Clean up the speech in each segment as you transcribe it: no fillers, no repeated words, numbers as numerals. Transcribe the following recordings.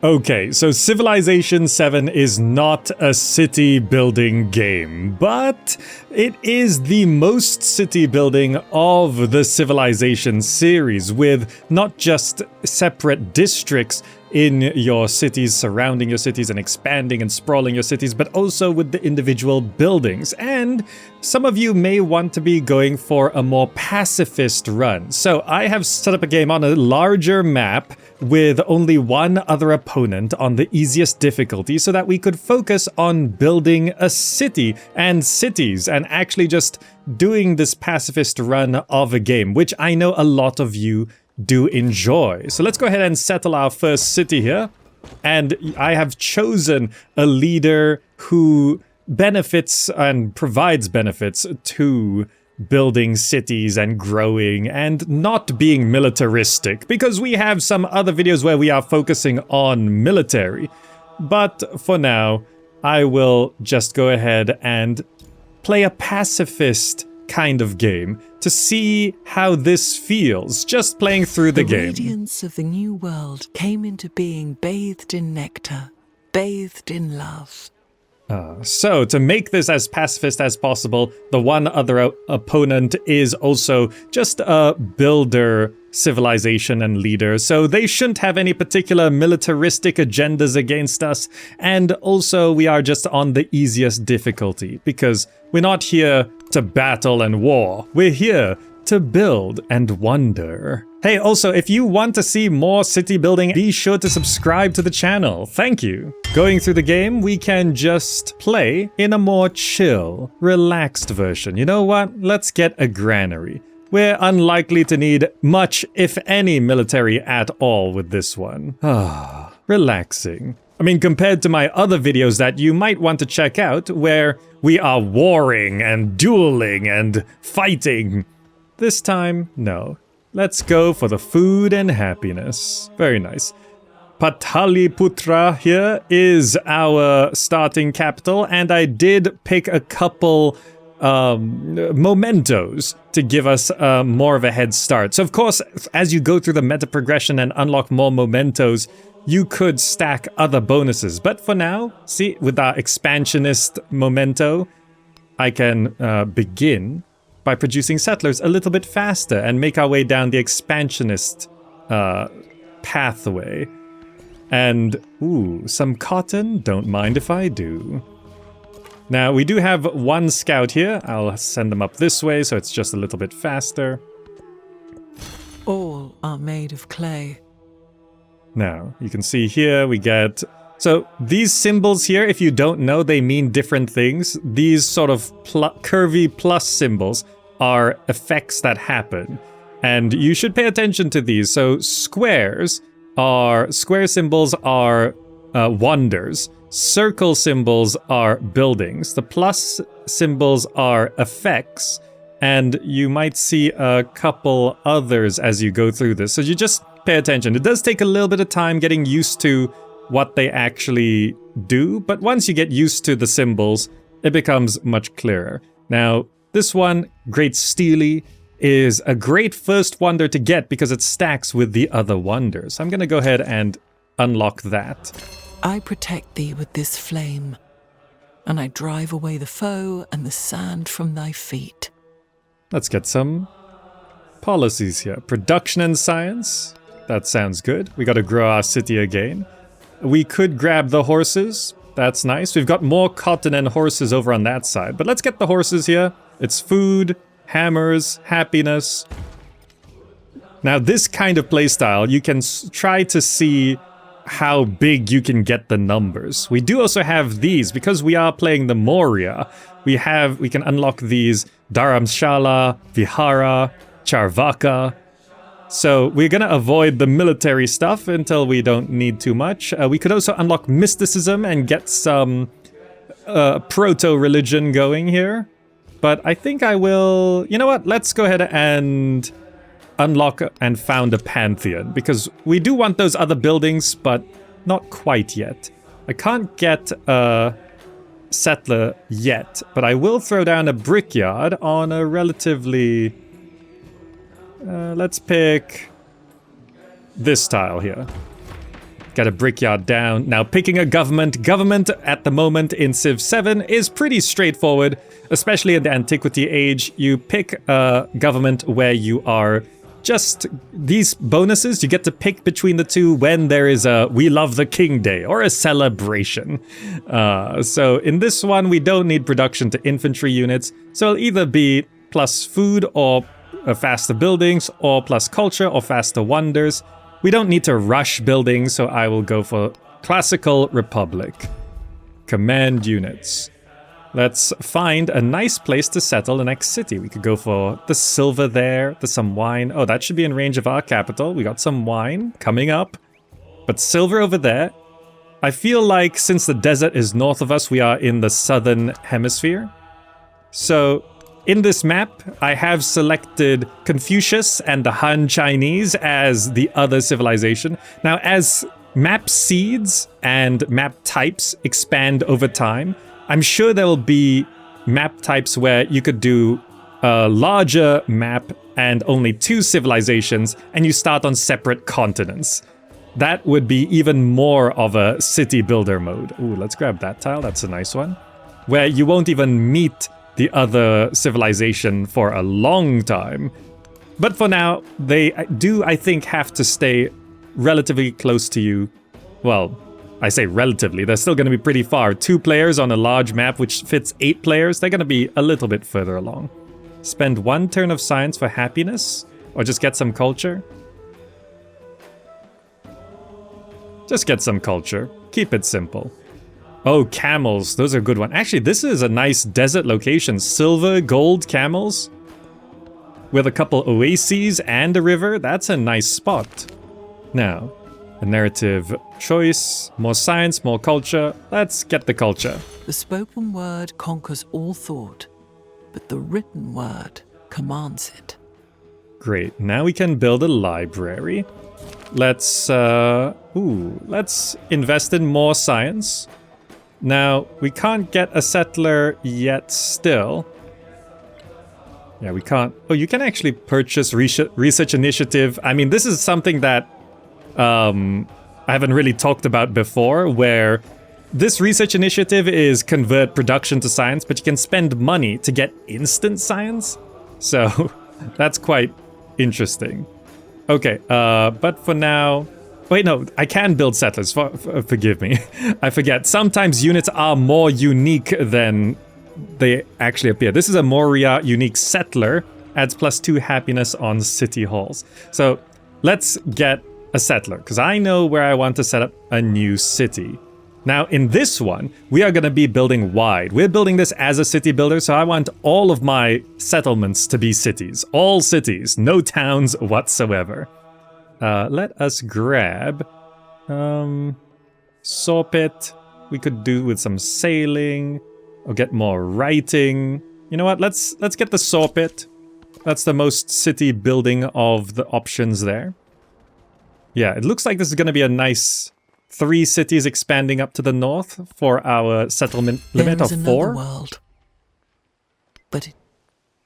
Okay, so Civilization 7 is not a city building game, but it is the most city building of the Civilization series, with not just separate districts in your cities, surrounding your cities and expanding and sprawling your cities, but also with the individual buildings. And some of you may want to be going for a more pacifist run. So I have set up a game on a larger map with only one other opponent on the easiest difficulty so that we could focus on building a city and cities and actually just doing this pacifist run of a game, which I know a lot of you do enjoy. So let's go ahead and settle our first city here. And I have chosen a leader who benefits and provides benefits to building cities and growing and not being militaristic, because we have some other videos where we are focusing on military. But for now, I will just go ahead and play a pacifist kind of game to see how this feels, just playing through the game. The radiance of the new world came into being bathed in nectar, bathed in love. So, to make this as pacifist as possible, the one other opponent is also just a builder civilization and leader, so they shouldn't have any particular militaristic agendas against us, and also we are just on the easiest difficulty, because we're not here to battle and war, we're here to build and wonder. Hey, also, if you want to see more city building, be sure to subscribe to the channel. Thank you. Going through the game, we can just play in a more chill, relaxed version. You know what? Let's get a granary. We're unlikely to need much, if any, military at all with this one. Relaxing. I mean, compared to my other videos that you might want to check out, where we are warring and dueling and fighting. This time, no. Let's go for the food and happiness. Very nice. Pataliputra here is our starting capital, and I did pick a couple mementos to give us more of a head start. So of course, as you go through the meta progression and unlock more mementos, you could stack other bonuses. But for now, see, with our expansionist memento, I can begin by producing settlers a little bit faster and make our way down the expansionist pathway. And, ooh, some cotton, don't mind if I do. Now, we do have one scout here. I'll send them up this way so it's just a little bit faster. All are made of clay. Now, you can see here we get... So, these symbols here, if you don't know, they mean different things. These sort of curvy plus symbols are effects that happen, and you should pay attention to these. So square symbols are wonders, circle symbols are buildings, the plus symbols are effects, and you might see a couple others as you go through this, so you just pay attention. It does take a little bit of time getting used to what they actually do, but once you get used to the symbols, it becomes much clearer. Now, this one, Great Steely, is a great first wonder to get because it stacks with the other wonders. I'm going to go ahead and unlock that. I protect thee with this flame, and I drive away the foe and the sand from thy feet. Let's get some policies here. Production and science. That sounds good. We got to grow our city again. We could grab the horses. That's nice. We've got more cotton and horses over on that side. But let's get the horses here. It's food, hammers, happiness. Now, this kind of playstyle, you can try to see how big you can get the numbers. We do also have these, because we are playing the Maurya. We can unlock these Dharamshala, Vihara, Charvaka. So we're going to avoid the military stuff until we don't need too much. We could also unlock mysticism and get some proto-religion going here. But I think I will... You know what? Let's go ahead and unlock and found a pantheon, because we do want those other buildings, but not quite yet. I can't get a settler yet, but I will throw down a brickyard on a relatively... let's pick this tile here. Got a brickyard down. Now picking a government. Government at the moment in Civ 7 is pretty straightforward, especially in the Antiquity age. You pick a government where you are just these bonuses. You get to pick between the two when there is a We Love the King Day or a celebration. So in this one, we don't need production to infantry units. So it'll either be plus food or faster buildings, or plus culture or faster wonders. We don't need to rush buildings, so I will go for Classical Republic. Command units. Let's find a nice place to settle the next city. We could go for the silver there, there's some wine. Oh, that should be in range of our capital. We got some wine coming up. But silver over there. I feel like since the desert is north of us, we are in the southern hemisphere. So in this map, I have selected Confucius and the Han Chinese as the other civilization. Now, as map seeds and map types expand over time, I'm sure there will be map types where you could do a larger map and only 2 civilizations, and you start on separate continents. That would be even more of a city builder mode. Ooh, let's grab that tile. That's a nice one. Where you won't even meet the other civilization for a long time. But for now, they do, I think, have to stay relatively close to you. Well, I say relatively, they're still going to be pretty far. 2 players on a large map which fits 8 players, they're going to be a little bit further along. Spend 1 turn of science for happiness, or just get some culture. Just get some culture. Keep it simple. Oh, camels. Those are a good one. Actually, this is a nice desert location. Silver, gold camels. With a couple oases and a river. That's a nice spot. Now, a narrative choice. More science, more culture. Let's get the culture. The spoken word conquers all thought, but the written word commands it. Great. Now we can build a library. Let's invest in more science. Now, we can't get a settler yet still. Yeah, we can't. Oh, you can actually purchase research initiative. I mean, this is something that I haven't really talked about before, where this research initiative is convert production to science, but you can spend money to get instant science. So that's quite interesting. Okay, but for now... Wait, no, I can build settlers, forgive me. I forget, sometimes units are more unique than they actually appear. This is a Moria unique settler, adds +2 happiness on city halls. So let's get a settler, because I know where I want to set up a new city. Now in this one, we are going to be building wide. We're building this as a city builder, so I want all of my settlements to be cities. All cities, no towns whatsoever. Let us grab Sawpit. We could do with some sailing or get more writing. You know what? Let's get the Sawpit. That's the most city building of the options there. Yeah, it looks like this is going to be a nice 3 cities expanding up to the north for our settlement limit of 4. World, but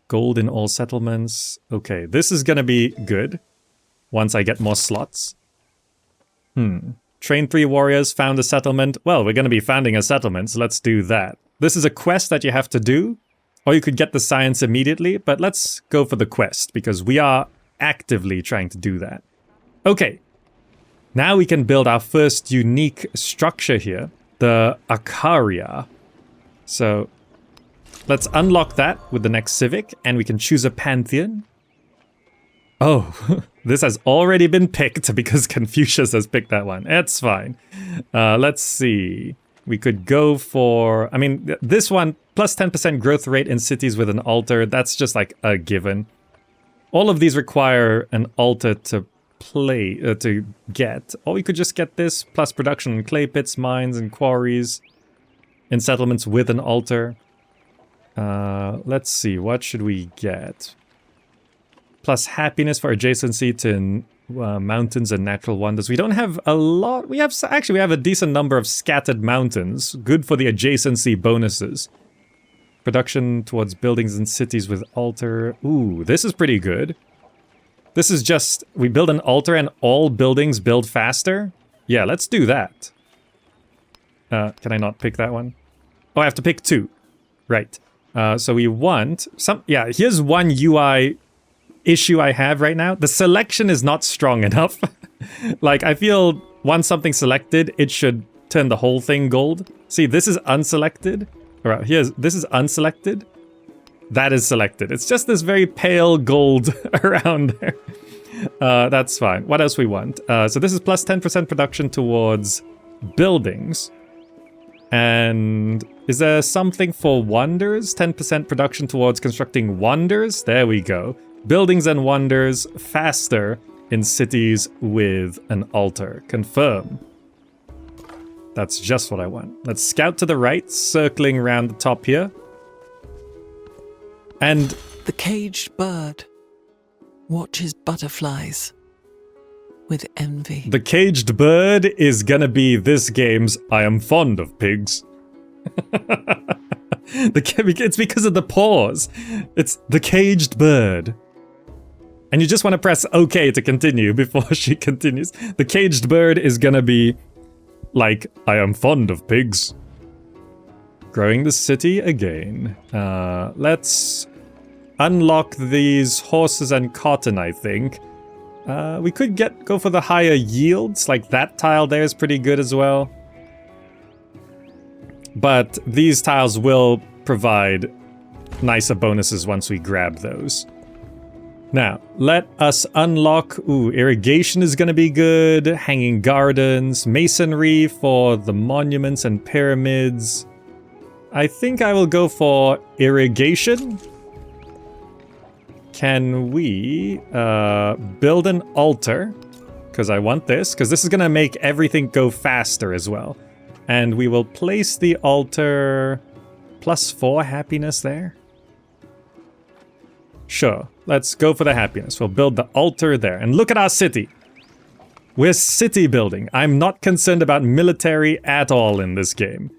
gold in all settlements. Okay, this is going to be good. Once I get more slots. Train 3 warriors, found a settlement. Well, we're going to be founding a settlement, so let's do that. This is a quest that you have to do, or you could get the science immediately, but let's go for the quest, because we are actively trying to do that. Okay, now we can build our first unique structure here, the Akaria. So, let's unlock that with the next civic, and we can choose a pantheon. Oh, this has already been picked because Confucius has picked that one. It's fine. Let's see. We could go for... I mean, this one, plus 10% growth rate in cities with an altar. That's just like a given. All of these require an altar to play, to get. Or we could just get this, plus production in clay pits, mines, and quarries. In settlements with an altar. Let's see. What should we get? Plus happiness for adjacency to mountains and natural wonders. We don't have a lot. We have a decent number of scattered mountains. Good for the adjacency bonuses. Production towards buildings and cities with altar. Ooh, this is pretty good. This is just, we build an altar and all buildings build faster. Yeah, let's do that. Can I not pick that one? Oh, I have to pick 2. Right. So we want some... Yeah, here's one UI issue I have right now. The selection is not strong enough. Like, I feel once something's selected, it should turn the whole thing gold. See, this is unselected. All right, this is unselected. That is selected. It's just this very pale gold around there. That's fine. What else we want? So this is plus 10% production towards buildings. And is there something for wonders? 10% production towards constructing wonders? There we go. Buildings and wonders faster in cities with an altar. Confirm. That's just what I want. Let's scout to the right, circling around the top here. And... The caged bird watches butterflies with envy. The caged bird is gonna be this game's I am fond of pigs. It's because of the pause. It's the caged bird. And you just want to press OK to continue before she continues. The caged bird is gonna be like, I am fond of pigs. Growing the city again. Let's unlock these horses and cotton, I think. We could go for the higher yields, like that tile there is pretty good as well. But these tiles will provide nicer bonuses once we grab those. Now, let us unlock... Ooh, irrigation is gonna be good. Hanging gardens. Masonry for the monuments and pyramids. I think I will go for irrigation. Can we build an altar? Because I want this. Because this is gonna make everything go faster as well. And we will place the altar... +4 happiness there. Sure, let's go for the happiness. We'll build the altar there. And look at our city. We're city building. I'm not concerned about military at all in this game.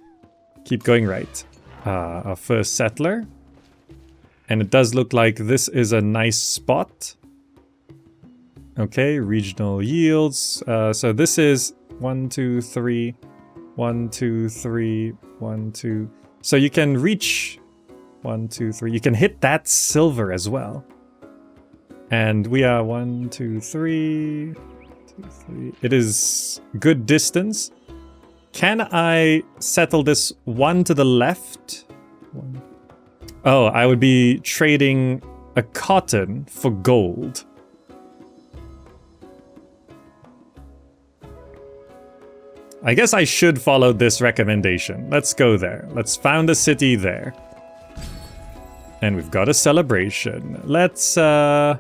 Keep going right. Our first settler. And it does look like this is a nice spot. Okay, regional yields. So this is 1, 2, 3. 1, 2, 3. 1, 2. So you can reach... 1, 2, 3. You can hit that silver as well. And we are 1, 2, 3. 2, 3. It is good distance. Can I settle this one to the left? One. Oh, I would be trading a cotton for gold. I guess I should follow this recommendation. Let's go there. Let's found a city there. And we've got a celebration. Let's, this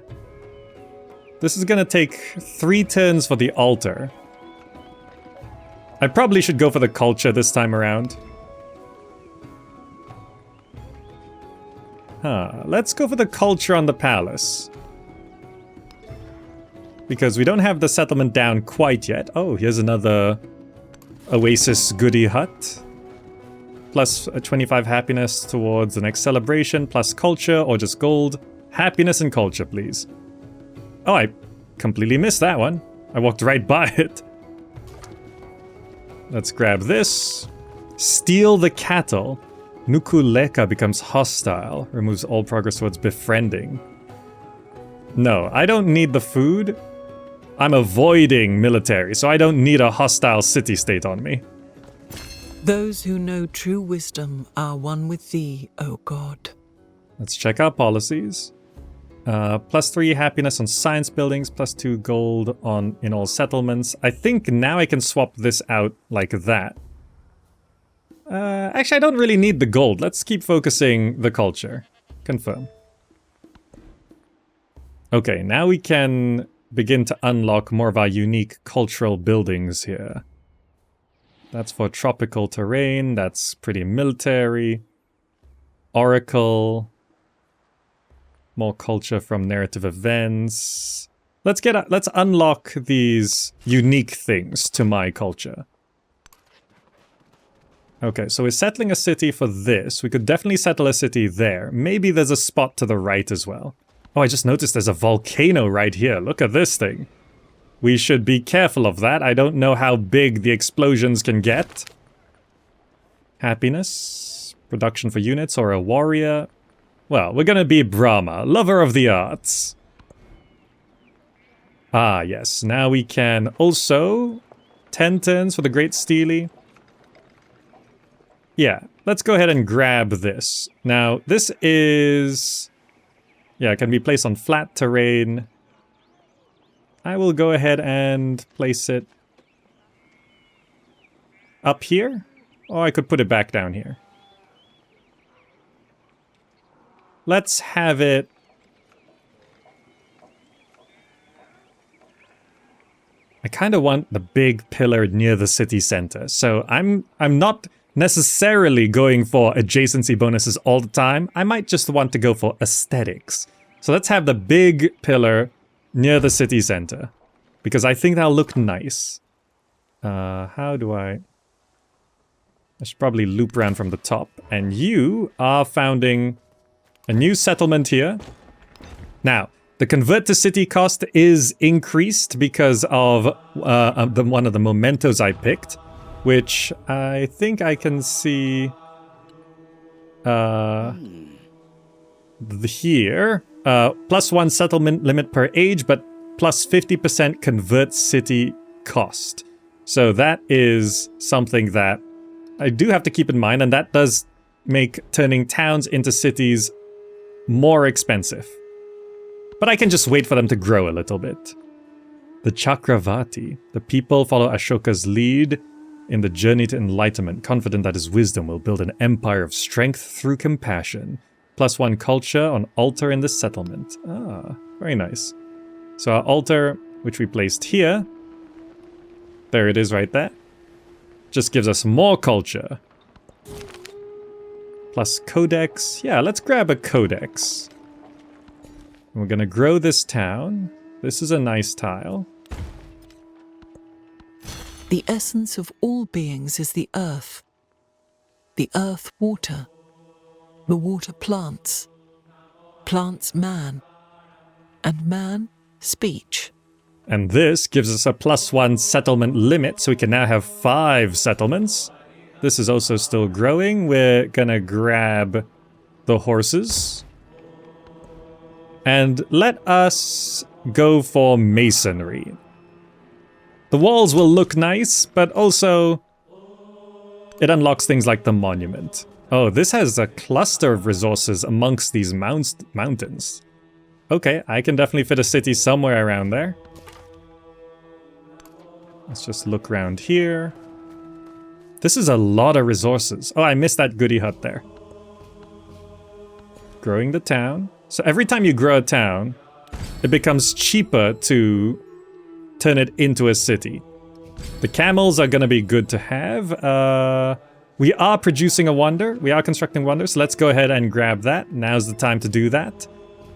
is gonna take 3 turns for the altar. I probably should go for the culture this time around. Let's go for the culture on the palace. Because we don't have the settlement down quite yet. Oh, here's another oasis goodie hut. Plus 25 happiness towards the next celebration, plus culture, or just gold. Happiness and culture, please. Oh, I completely missed that one. I walked right by it. Let's grab this. Steal the cattle. Nukuleka becomes hostile. Removes all progress towards befriending. No, I don't need the food. I'm avoiding military, so I don't need a hostile city-state on me. Those who know true wisdom are one with thee, O God. Let's check our policies. +3 happiness on science buildings, +2 gold in all settlements. I think now I can swap this out like that. Actually, I don't really need the gold. Let's keep focusing the culture. Confirm. Okay, now we can begin to unlock more of our unique cultural buildings here. That's for tropical terrain. That's pretty military. Oracle. More culture from narrative events. Let's unlock these unique things to my culture. Okay, so we're settling a city for this. We could definitely settle a city there. Maybe there's a spot to the right as well. Oh, I just noticed there's a volcano right here. Look at this thing. we should be careful of that. I don't know how big the explosions can get. Happiness, production for units, or a warrior. Well, we're gonna be Brahma, lover of the arts. Ah, yes. Now we can also 10 turns for the Great Steely. Yeah, let's go ahead and grab this. Now, this is... yeah, it can be placed on flat terrain. I will go ahead and place it up here. Or I could put it back down here. Let's have it... I kind of want the big pillar near the city center. So I'm not necessarily going for adjacency bonuses all the time. I might just want to go for aesthetics. So let's have the big pillar near the city center, because I think that'll look nice. How do I should probably loop around from the top. And you are founding a new settlement here. Now, the convert to city cost is increased because of one of the mementos I picked, which I think I can see here. +1 settlement limit per age, but plus 50% convert city cost. So that is something that I do have to keep in mind, and that does make turning towns into cities more expensive. But I can just wait for them to grow a little bit. The Chakravati. The people follow Ashoka's lead in the journey to enlightenment, confident that his wisdom will build an empire of strength through compassion. +1 culture on altar in the settlement. Ah, very nice. So our altar, which we placed here, there it is right there, just gives us more culture. Plus codex. Yeah, let's grab a codex. We're gonna grow this town. This is a nice tile. The essence of all beings is the earth water, the water plants, plants man, and man speech. And this gives us a +1 settlement limit, so we can now have 5 settlements. This is also still growing. We're gonna grab the horses. And let us go for masonry. The walls will look nice, but also it unlocks things like the monument. Oh, this has a cluster of resources amongst these mountains. Okay, I can definitely fit a city somewhere around there. Let's just look around here. This is a lot of resources. Oh, I missed that goody hut there. Growing the town. So every time you grow a town, it becomes cheaper to turn it into a city. The camels are going to be good to have. We are producing a wonder. We are constructing wonders. So let's go ahead and grab that. Now's the time to do that.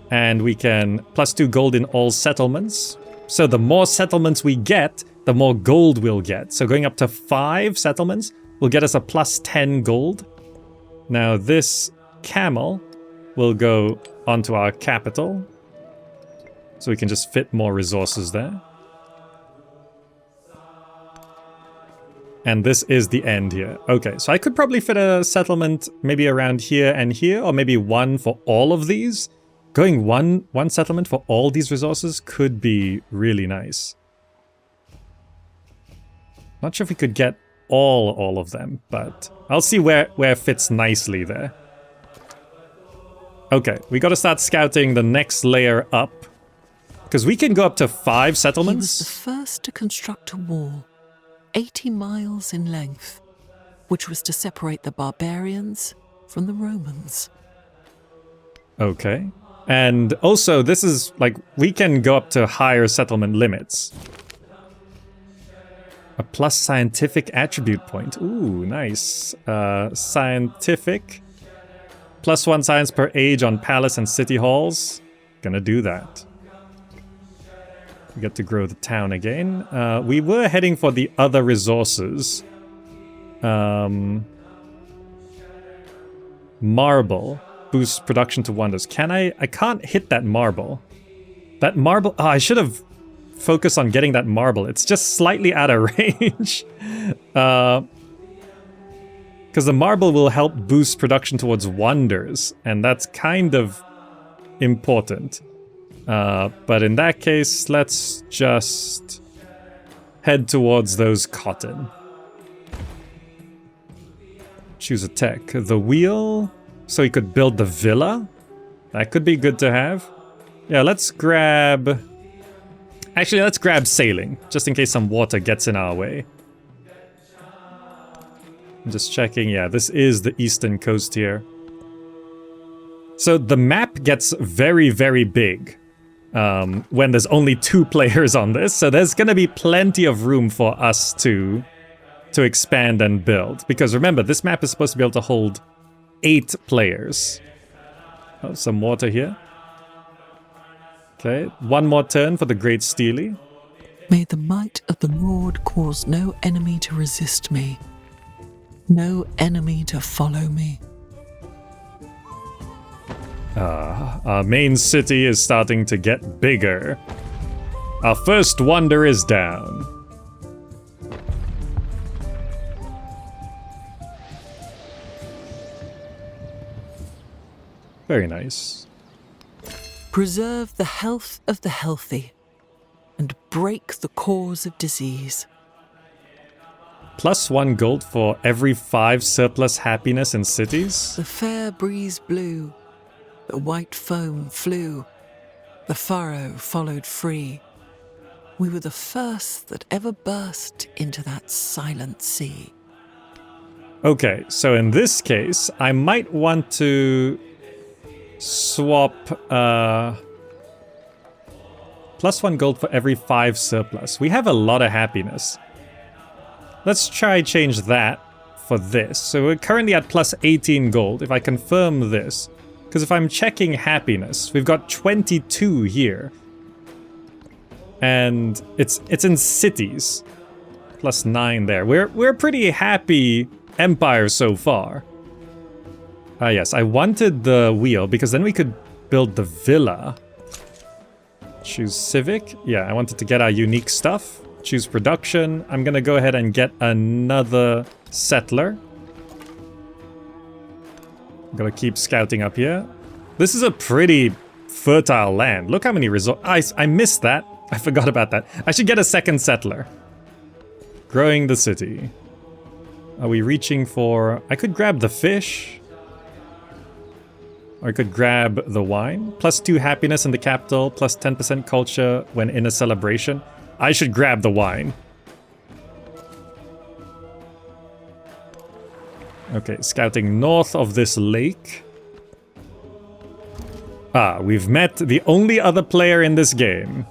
And we can +2 gold in all settlements. So the more settlements we get, the more gold we'll get. So going up to 5 settlements will get us a +10 gold. Now this camel will go onto our capital, so we can just fit more resources there. And this is the end here. Okay, so I could probably fit a settlement maybe around here and here, or maybe one for all of these. Going one settlement for all these resources could be really nice. Not sure if we could get all of them, but I'll see where it fits nicely there. Okay, we gotta start scouting the next layer up, because we can go up to 5 settlements. He was the first to construct a wall, 80 miles in length, which was to separate the barbarians from the Romans. Okay. And also, this is, like, we can go up to higher settlement limits. A plus scientific attribute point. Ooh, nice. Scientific. +1 science per age on palace and city halls. Gonna do that. We get to grow the town again. We were heading for the other resources. Marble. Boosts production to wonders. Can I can't hit that marble. That marble... Oh, I should have focus on getting that marble. It's just slightly out of range. Because the marble will help boost production towards wonders, and that's kind of important. But in that case, let's just head towards those cotton. Choose a tech. The wheel, so we could build the villa. That could be good to have. Yeah, let's grab... Actually, let's grab sailing, just in case some water gets in our way. I'm just checking. Yeah, this is the eastern coast here. So the map gets very, very big when there's only 2 players on this. So there's going to be plenty of room for us to expand and build. Because remember, this map is supposed to be able to hold 8 players. Oh, some water here. Okay, one more turn for the Great Steely. May the might of the Lord cause no enemy to resist me, no enemy to follow me. Our main city is starting to get bigger. Our first wonder is down. Very nice. Preserve the health of the healthy and break the cause of disease. +1 gold for every 5 surplus happiness in cities. The fair breeze blew, the white foam flew, the furrow followed free. We were the first that ever burst into that silent sea. Okay, so in this case, I might want to swap +1 gold for every 5 surplus. We have a lot of happiness. Let's try change that for this. So we're currently at +18 gold. If I confirm this, because if I'm checking happiness, we've got 22 here, and it's in cities. +9 there. We're a pretty happy empire so far. Yes, I wanted the wheel because then we could build the villa. Choose civic. Yeah, I wanted to get our unique stuff. Choose production. I'm gonna go ahead and get another settler. I'm gonna keep scouting up here. This is a pretty fertile land. Look how many resources. I missed that. I forgot about that. I should get a second settler. Growing the city. Are we reaching for... I could grab the fish. Or I could grab the wine. +2 happiness in the capital, +10% culture when in a celebration. I should grab the wine. Okay, scouting north of this lake. We've met the only other player in this game.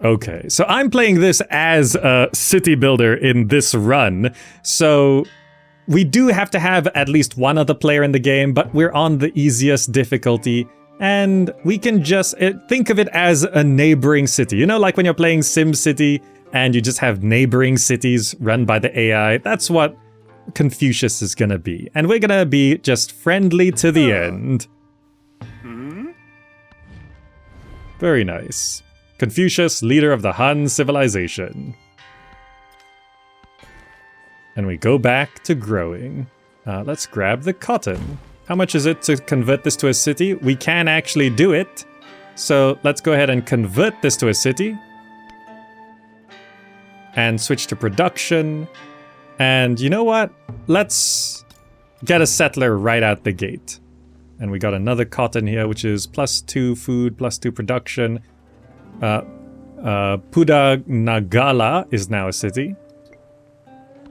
Okay, so I'm playing this as a city builder in this run, so we do have to have at least one other player in the game, but we're on the easiest difficulty, and we can just think of it as a neighboring city. You know, like when you're playing SimCity and you just have neighboring cities run by the AI, that's what Confucius is gonna be. And we're gonna be just friendly to the end. Very nice. Confucius, leader of the Han civilization. And we go back to growing. Let's grab the cotton. How much is it to convert this to a city? We can actually do it. So let's go ahead and convert this to a city. And switch to production. And you know what? Let's get a settler right out the gate. And we got another cotton here, which is +2 food, +2 production. Pudanagala is now a city.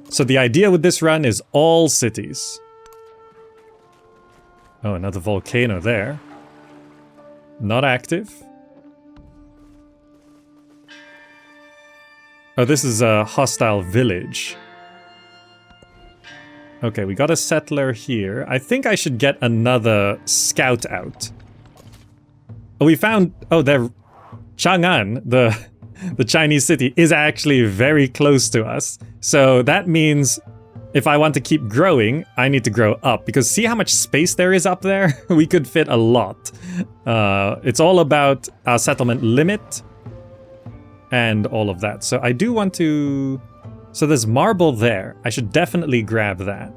So the idea with this run is all cities. Oh, another volcano there. Not active. Oh, this is a hostile village. Okay, we got a settler here. I think I should get another scout out. Oh, we found... Oh, they're... Chang'an, the Chinese city, is actually very close to us. So that means if I want to keep growing, I need to grow up, because see how much space there is up there? We could fit a lot. It's all about our settlement limit and all of that. So I do want to... So there's marble there. I should definitely grab that.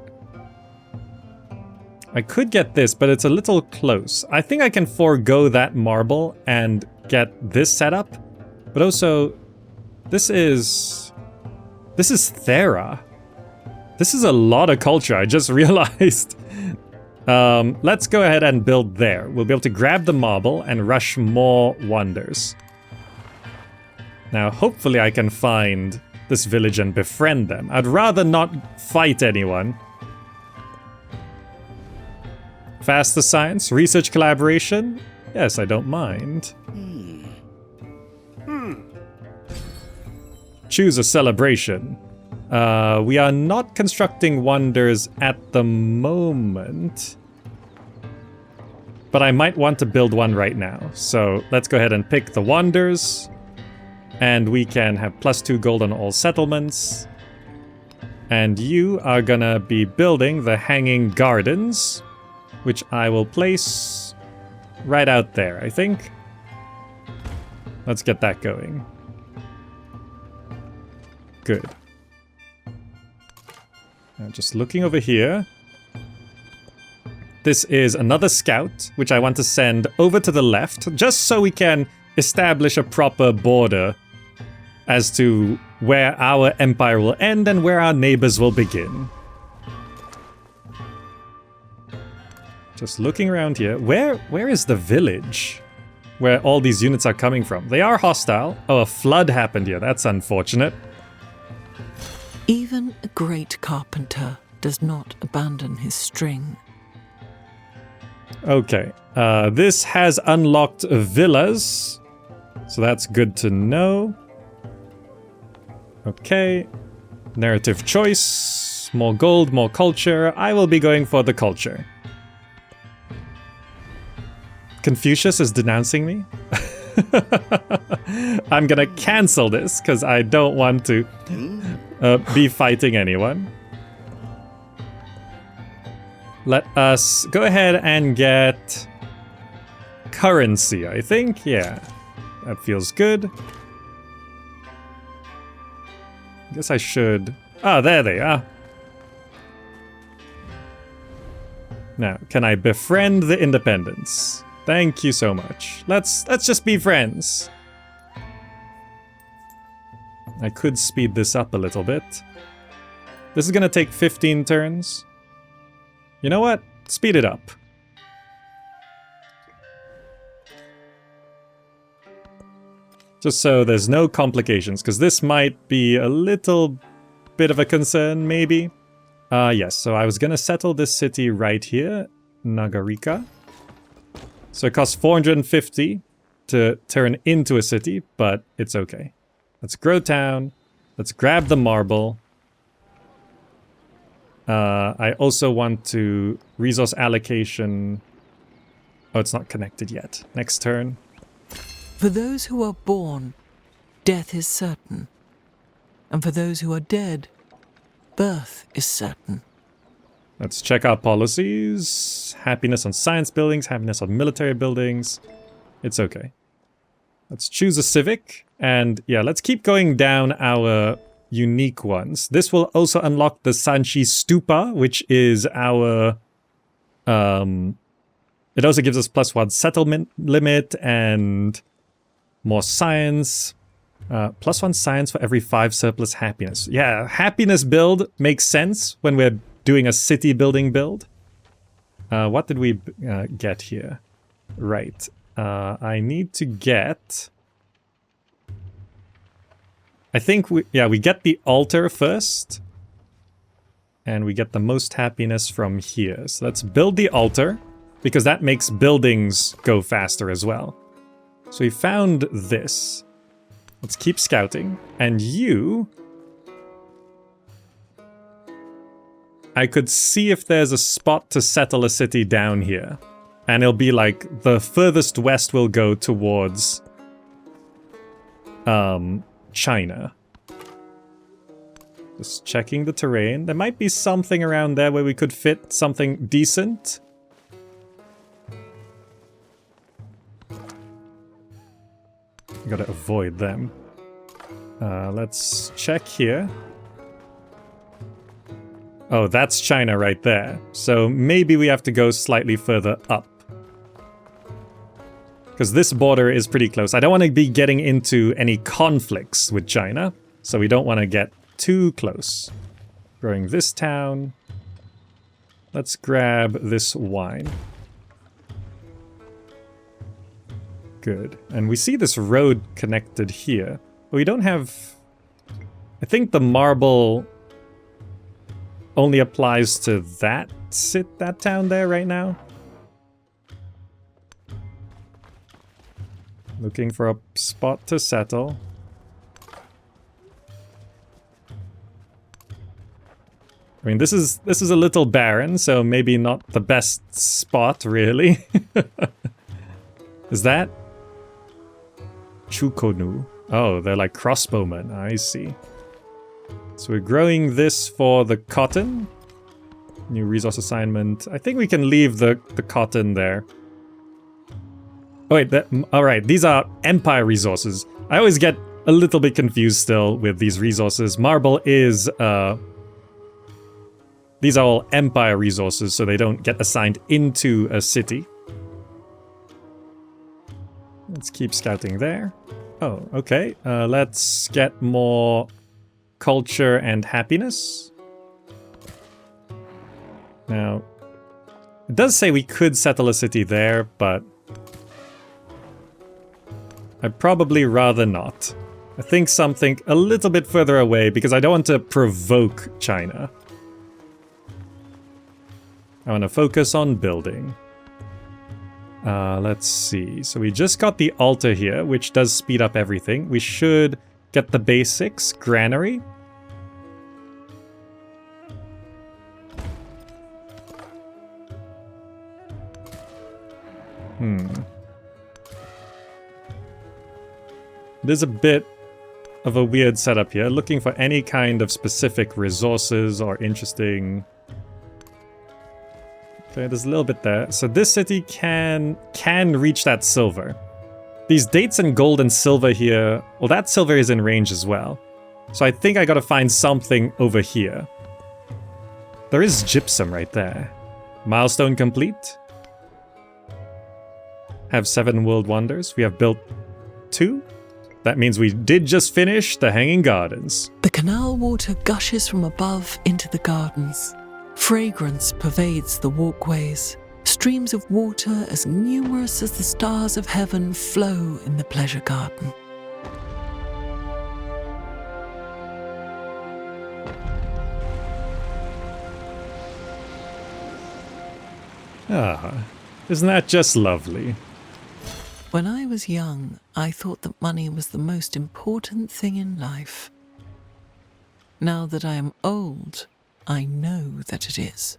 I could get this, but it's a little close. I think I can forego that marble and get this set up. But also, this is Thera. This is a lot of culture, I just realized. Let's go ahead and build there. We'll be able to grab the marble and rush more wonders. Now, hopefully I can find this village and befriend them. I'd rather not fight anyone. Faster science, research collaboration. Yes, I don't mind. Choose a celebration. We are not constructing wonders at the moment. But I might want to build one right now. So let's go ahead and pick the wonders. And we can have +2 gold on all settlements. And you are gonna be building the hanging gardens, which I will place right out there, I think. Let's get that going. Good. Now just looking over here. This is another scout, which I want to send over to the left, just so we can establish a proper border as to where our empire will end and where our neighbors will begin. Just looking around here. Where is the village where all these units are coming from? They are hostile. Oh, a flood happened here. That's unfortunate. Even a great carpenter does not abandon his string. Okay. This has unlocked villas, so that's good to know. Okay. Narrative choice. More gold, more culture. I will be going for the culture. Confucius is denouncing me. I'm gonna cancel this because I don't want to be fighting anyone. Let us go ahead and get currency, I think. Yeah, that feels good. I guess I should... Ah, there they are. Now, can I befriend the independents? Thank you so much. Let's just be friends. I could speed this up a little bit. This is gonna take 15 turns. You know what? Speed it up. Just so there's no complications, because this might be a little bit of a concern, maybe. Yes, so I was gonna settle this city right here, Nagarika. So it costs 450 to turn into a city, but it's okay. Let's grow town. Let's grab the marble. I also want to resource allocation. Oh, it's not connected yet. Next turn. For those who are born, death is certain. And for those who are dead, birth is certain. Let's check our policies. Happiness on science buildings, happiness on military buildings. It's okay. Let's choose a civic. And yeah, let's keep going down our unique ones. This will also unlock the Sanchi Stupa, which is our... it also gives us +1 settlement limit and more science. +1 science for every 5 surplus happiness. Yeah, happiness build makes sense when we're doing a city building build. What did we get here? Right. I need to get... I think we get the altar first. And we get the most happiness from here. So let's build the altar, because that makes buildings go faster as well. So we found this. Let's keep scouting. And you... I could see if there's a spot to settle a city down here. And it'll be like the furthest west will go towards China. Just checking the terrain. There might be something around there where we could fit something decent. Gotta avoid them. Let's check here. Oh, that's China right there. So maybe we have to go slightly further up. Because this border is pretty close. I don't want to be getting into any conflicts with China. So we don't want to get too close. Growing this town. Let's grab this wine. Good. And we see this road connected here. But we don't have... I think the marble only applies to that town there right now. Looking for a spot to settle. I mean, this is a little barren, so maybe not the best spot, really. Is that Chukonu? Oh, they're like crossbowmen. I see. So we're growing this for the cotton. New resource assignment. I think we can leave the cotton there. Oh wait, alright, these are empire resources. I always get a little bit confused still with these resources. Marble is, these are all empire resources, so they don't get assigned into a city. Let's keep scouting there. Oh, okay. Let's get more culture and happiness. Now, it does say we could settle a city there, but I'd probably rather not. I think something a little bit further away because I don't want to provoke China. I want to focus on building. Let's see. So we just got the altar here, which does speed up everything. We should get the basics. Granary. There's a bit of a weird setup here. Looking for any kind of specific resources or interesting... Okay, there's a little bit there. So this city can reach that silver. These dates and gold and silver here... Well, that silver is in range as well. So I think I gotta find something over here. There is gypsum right there. Milestone complete. Have 7 world wonders. We have built 2. That means we did just finish the Hanging Gardens. The canal water gushes from above into the gardens. Fragrance pervades the walkways. Streams of water as numerous as the stars of heaven flow in the pleasure garden. Ah, isn't that just lovely? When I was young, I thought that money was the most important thing in life. Now that I am old, I know that it is.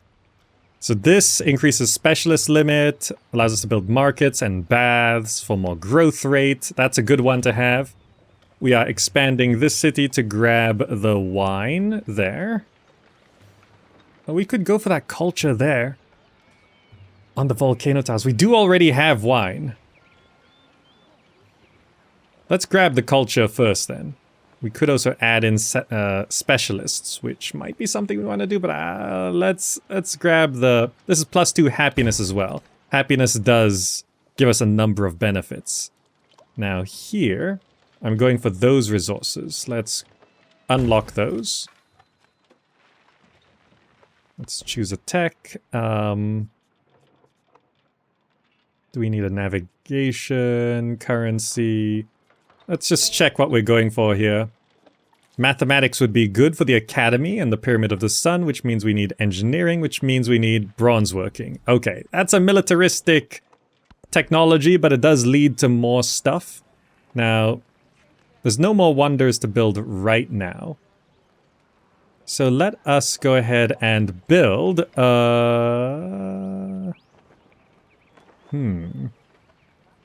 So this increases specialist limit, allows us to build markets and baths for more growth rate. That's a good one to have. We are expanding this city to grab the wine there. We could go for that culture there. On the volcano tiles. We do already have wine. Let's grab the culture first then. We could also add in specialists, which might be something we want to do, but let's grab the... This is +2 happiness as well. Happiness does give us a number of benefits. Now here, I'm going for those resources. Let's unlock those. Let's choose a tech. Do we need a navigation, currency? Let's just check what we're going for here. Mathematics would be good for the Academy and the Pyramid of the Sun, which means we need engineering, which means we need bronze working. Okay, that's a militaristic technology, but it does lead to more stuff. Now, there's no more wonders to build right now. So let us go ahead and build...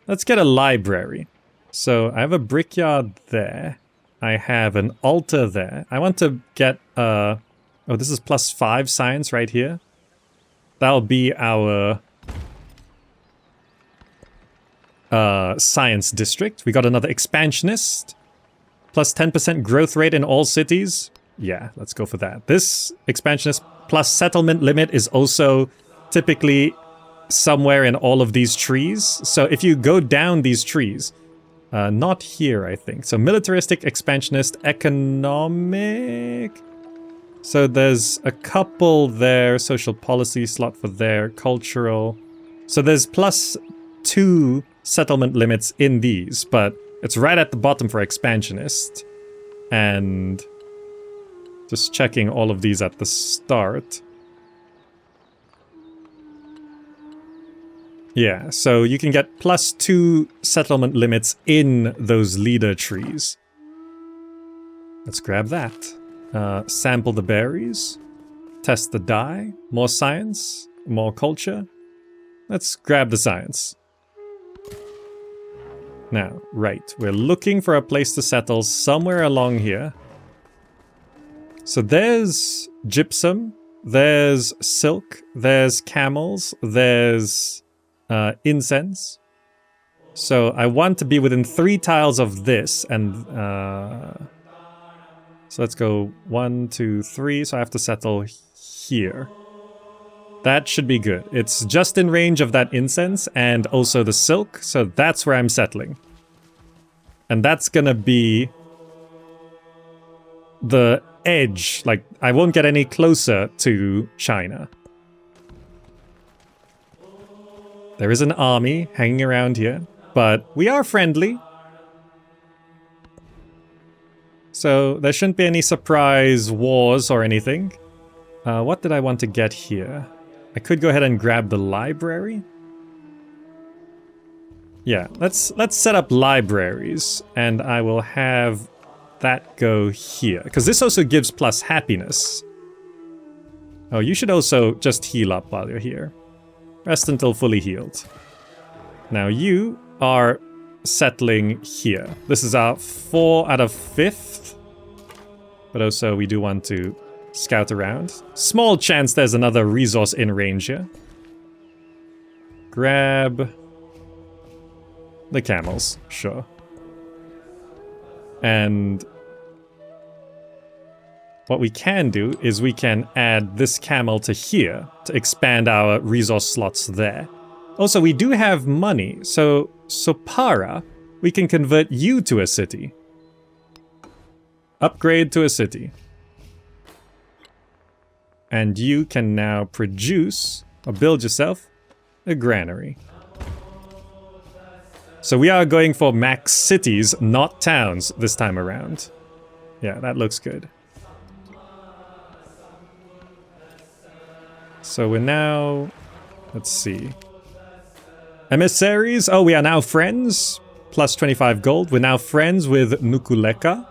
Let's get a library. So I have a brickyard there. I have an altar there. I want to get, oh, this is +5 science right here. That'll be our science district. We got another expansionist. Plus 10% growth rate in all cities. Yeah, let's go for that. This expansionist plus settlement limit is also typically somewhere in all of these trees. So if you go down these trees, not here, I think. So militaristic, expansionist, economic. So there's a couple there. Social policy slot for there. Cultural. So there's +2 settlement limits in these, but it's right at the bottom for expansionist. And just checking all of these at the start. Yeah, so you can get +2 settlement limits in those leader trees. Let's grab that. Sample the berries. Test the dye. More science. More culture. Let's grab the science. Now, right, we're looking for a place to settle somewhere along here. So there's gypsum, there's silk, there's camels, there's incense. So I want to be within 3 tiles of this, and so let's go 1, 2, 3, so I have to settle here. That should be good. It's just in range of that incense and also the silk, so that's where I'm settling. And that's gonna be the edge. Like, I won't get any closer to China. There is an army hanging around here, but we are friendly. So there shouldn't be any surprise wars or anything. What did I want to get here? I could go ahead and grab the library. Yeah, let's set up libraries, and I will have that go here, because this also gives plus happiness. Oh, you should also just heal up while you're here. Rest until fully healed. Now you are settling here. This is our 4 out of 5th, but also we do want to scout around. Small chance there's another resource in range here. Grab the camels, sure. And what we can do is we can add this camel to here to expand our resource slots there. Also, we do have money, so Sopara, we can convert you to a city. Upgrade to a city. And you can now produce, or build yourself, a granary. So we are going for max cities, not towns, this time around. Yeah, that looks good. So we're now... let's see. Emissaries. Oh, we are now friends. Plus 25 gold. We're now friends with Nukuleka.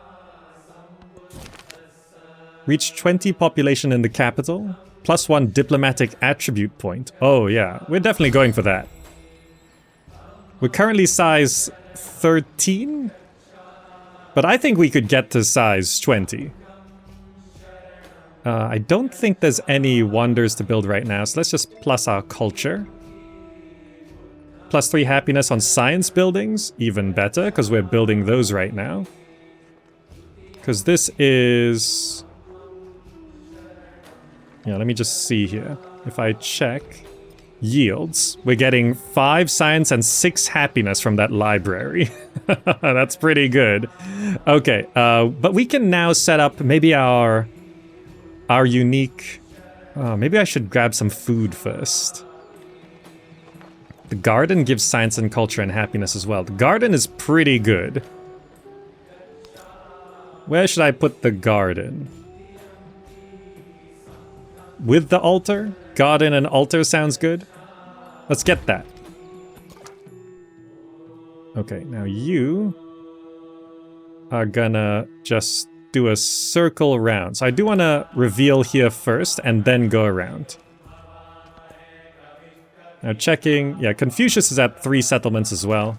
Reach 20 population in the capital. Plus 1 diplomatic attribute point. Oh, yeah. We're definitely going for that. We're currently size 13. But I think we could get to size 20. I don't think there's any wonders to build right now, so let's just plus our culture. Plus 3 happiness on science buildings, even better, because we're building those right now. Because this is... yeah, let me just see here. If I check yields, we're getting 5 science and 6 happiness from that library. That's pretty good. Okay, but we can now set up maybe our unique... maybe I should grab some food first. The garden gives science and culture and happiness as well. The garden is pretty good. Where should I put the garden? With the altar? Garden and altar sounds good. Let's get that. Okay, now you are gonna just do a circle around. So I do want to reveal here first and then go around. Now checking, yeah, Confucius is at 3 settlements as well.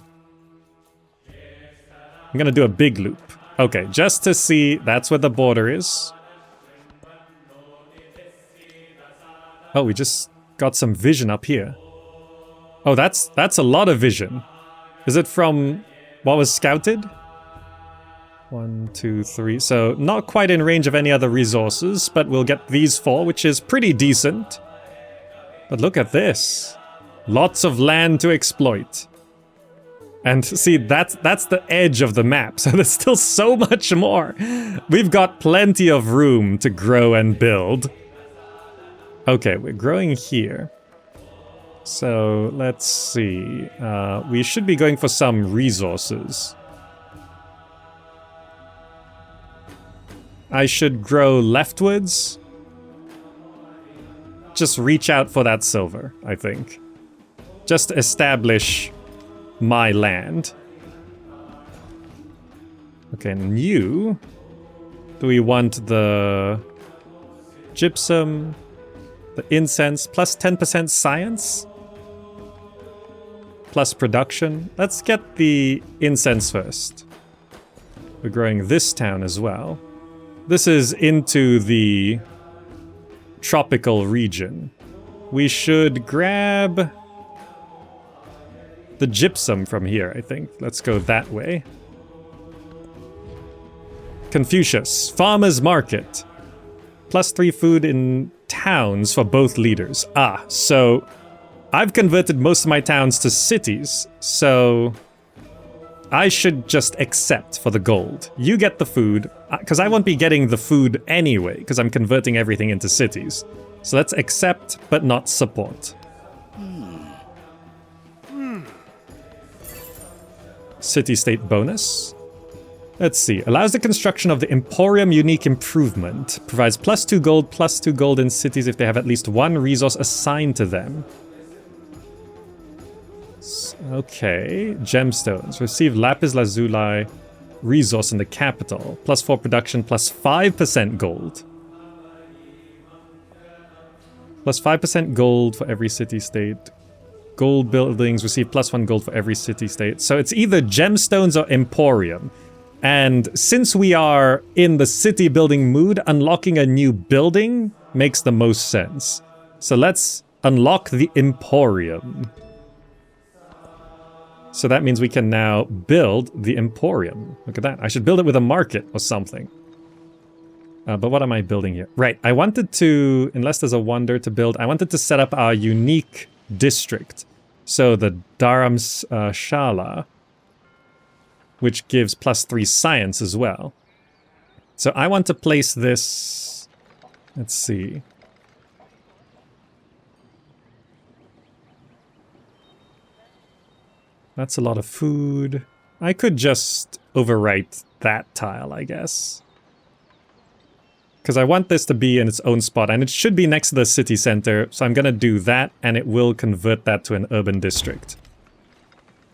I'm gonna do a big loop. Okay, just to see, that's where the border is. Oh, we just got some vision up here. Oh, that's a lot of vision. Is it from what was scouted? 1, 2, 3. So not quite in range of any other resources, but we'll get these 4, which is pretty decent. But look at this. Lots of land to exploit. And see, that's the edge of the map, so there's still so much more. We've got plenty of room to grow and build. Okay, we're growing here. So let's see. We should be going for some resources. I should grow leftwards. Just reach out for that silver, I think. Just establish my land. Okay, and you... Do we want the gypsum, the incense, plus 10% science? Plus production? Let's get the incense first. We're growing this town as well. This is into the tropical region. We should grab the gypsum from here, I think. Let's go that way. Confucius, farmer's market. Plus 3 food in towns for both leaders. Ah, so I've converted most of my towns to cities, so I should just accept for the gold. You get the food, because I won't be getting the food anyway, because I'm converting everything into cities. So let's accept, but not support. City-state bonus. Let's see. Allows the construction of the Emporium Unique Improvement. Provides plus 2 gold in cities if they have at least 1 resource assigned to them. Okay. Gemstones. Receive lapis lazuli resource in the capital. Plus 4 production, plus 5% gold. Plus 5% gold for every city-state. Gold buildings receive plus 1 gold for every city-state. So it's either gemstones or Emporium. And since we are in the city building mood, unlocking a new building makes the most sense. So let's unlock the Emporium. So that means we can now build the Emporium. Look at that. I should build it with a market or something. But what am I building here? Right, I wanted to, unless there's a wonder to build, I wanted to set up our unique district. So the Dharamshala, which gives plus 3 science as well. So I want to place this, let's see. That's a lot of food. I could just overwrite that tile, I guess. Because I want this to be in its own spot, and it should be next to the city center, so I'm gonna do that, and it will convert that to an urban district.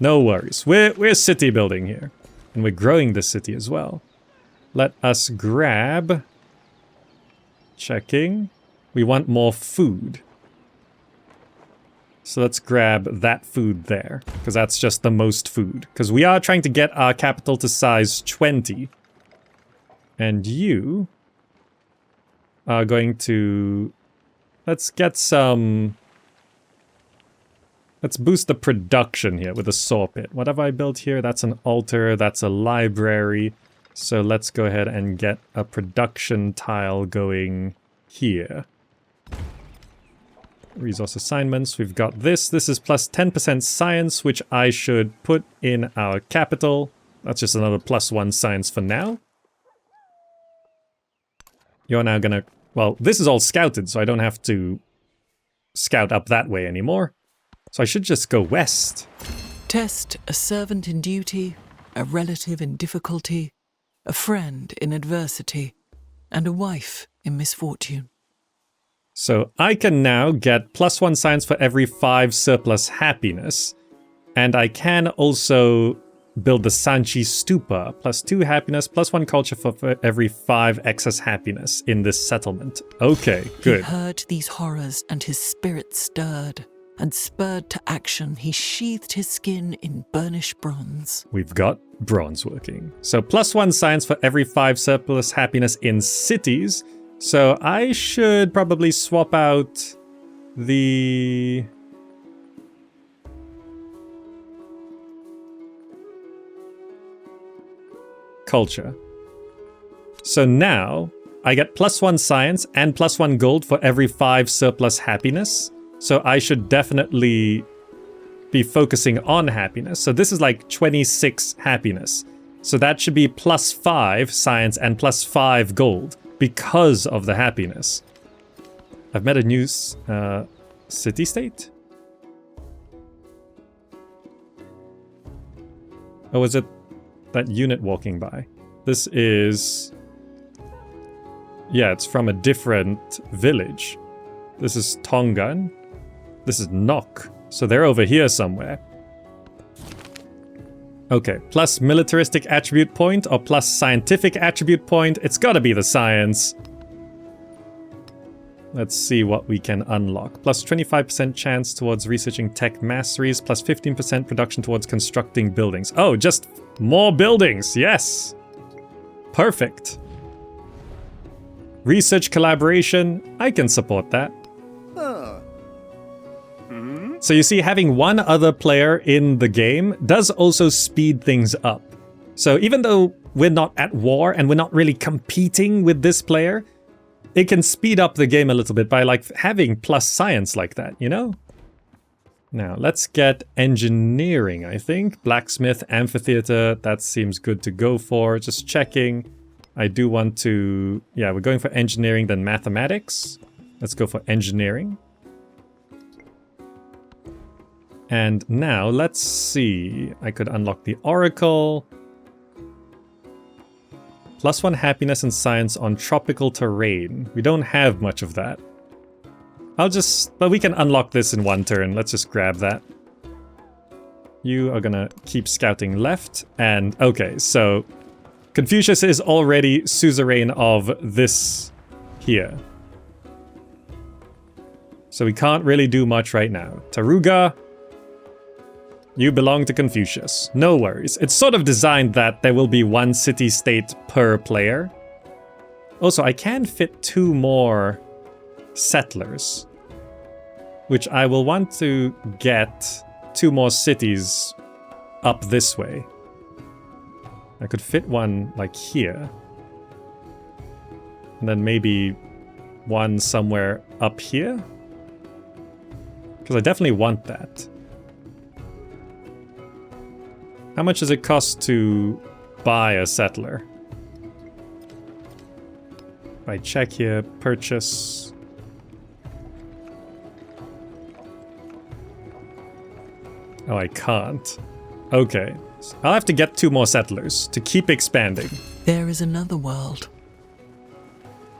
No worries. We're city building here. And we're growing the city as well. Let us grab... Checking. We want more food. So let's grab that food there, because that's just the most food. Because we are trying to get our capital to size 20. And you are going to... Let's get some... Let's boost the production here with a saw pit. What have I built here? That's an altar, that's a library. So let's go ahead and get a production tile going here. Resource assignments, we've got this. This is plus 10% science, which I should put in our capital. That's just another plus 1 science for now. You're now gonna... Well, this is all scouted, so I don't have to scout up that way anymore. So I should just go west. Test a servant in duty, a relative in difficulty, a friend in adversity, and a wife in misfortune. So I can now get plus 1 science for every 5 surplus happiness. And I can also build the Sanchi Stupa, plus 2 happiness, plus 1 culture for every 5 excess happiness in this settlement. Okay, good. He heard these horrors and his spirit stirred. and spurred to action, he sheathed his skin in burnished bronze. We've got bronze working. So +1 science for every 5 surplus happiness in cities. So I should probably swap out the... culture. So now I get +1 science and +1 gold for every 5 surplus happiness. So I should definitely be focusing on happiness. So this is like 26 happiness. So that should be +5 science and +5 gold because of the happiness. I've met a new city-state? Oh, is it that unit walking by? This is... yeah, it's from a different village. This is Tongan. This is Nok. So they're over here somewhere. Okay, plus militaristic attribute point or plus scientific attribute point. It's gotta be the science. Let's see what we can unlock. Plus 25% chance towards researching tech masteries. Plus 15% production towards constructing buildings. Oh, just more buildings. Yes. Perfect. Research collaboration. I can support that. So you see, having one other player in the game does also speed things up. So even though we're not at war and we're not really competing with this player, it can speed up the game a little bit by like having plus science like that, you know? Now, let's get engineering, I think. Blacksmith, amphitheater, that seems good to go for. Just checking. I do want to... yeah, we're going for engineering, then mathematics. Let's go for engineering. And now, let's see. I could unlock the Oracle. +1 happiness and science on tropical terrain. We don't have much of that. But we can unlock this in one turn. Let's just grab that. You are gonna keep scouting left. And, okay, so... Confucius is already suzerain of this here. So we can't really do much right now. Taruga... you belong to Confucius. No worries. It's sort of designed that there will be one city-state per player. Also, I can fit 2 more settlers, which I will want to get 2 more cities up this way. I could fit one like here. And then maybe one somewhere up here. Because I definitely want that. How much does it cost to buy a settler? If I check here, purchase. Oh, I can't. Okay. I'll have to get 2 more settlers to keep expanding. There is another world,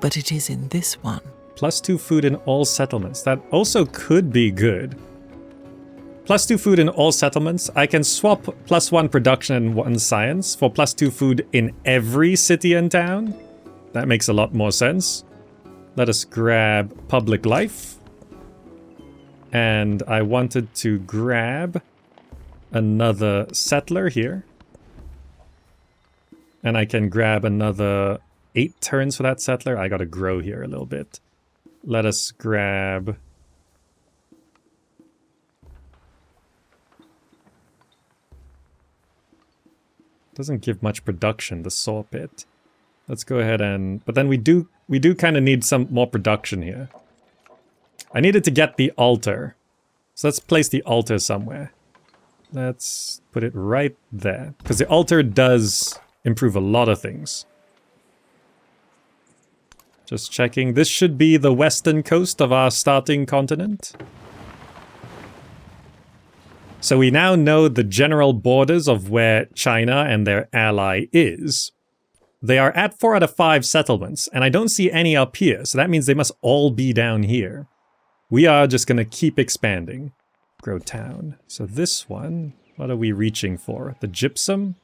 but it is in this one. +2 food in all settlements. That also could be good. +2 food in all settlements. I can swap +1 production and 1 science for +2 food in every city and town. That makes a lot more sense. Let us grab public life. And I wanted to grab another settler here. And I can grab another 8 turns for that settler. I gotta grow here a little bit. Let us grab... doesn't give much production, the saw pit. Let's go ahead and... but then we do kind of need some more production here. I needed to get the altar. So let's place the altar somewhere. Let's put it right there. Because the altar does improve a lot of things. Just checking. This should be the western coast of our starting continent. So we now know the general borders of where China and their ally is. They are at 4 out of 5 settlements, and I don't see any up here, so that means they must all be down here. We are just going to keep expanding. Grow town. So this one, what are we reaching for? The gypsum?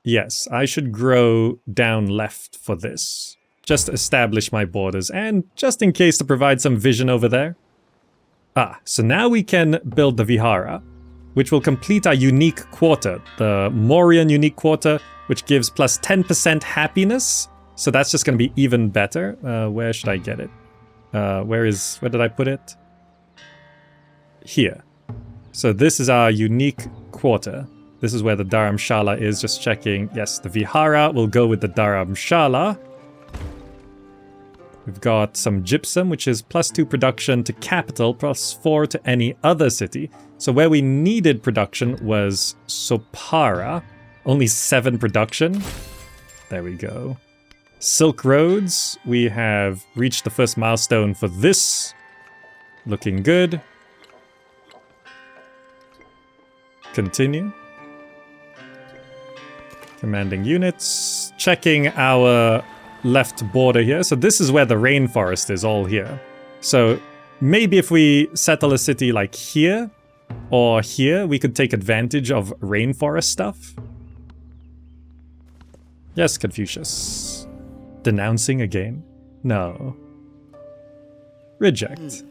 Yes, I should grow down left for this. Just establish my borders, and just in case to provide some vision over there. So now we can build the Vihara, which will complete our unique quarter, the Mauryan unique quarter, which gives plus 10% happiness. So that's just going to be even better. Where should I get it? Where did I put it? Here. So this is our unique quarter. This is where the Dharamshala is, just checking. Yes, the Vihara will go with the Dharamshala. We've got some gypsum, which is +2 production to capital, +4 to any other city. So where we needed production was Sopara. Only 7 production. There we go. Silk Roads, we have reached the first milestone for this. Looking good. Continue. Commanding units. Checking our left border here. So this is where the rainforest is, all here. So maybe if we settle a city like here or here, we could take advantage of rainforest stuff. Yes, Confucius. Denouncing again? No. Reject.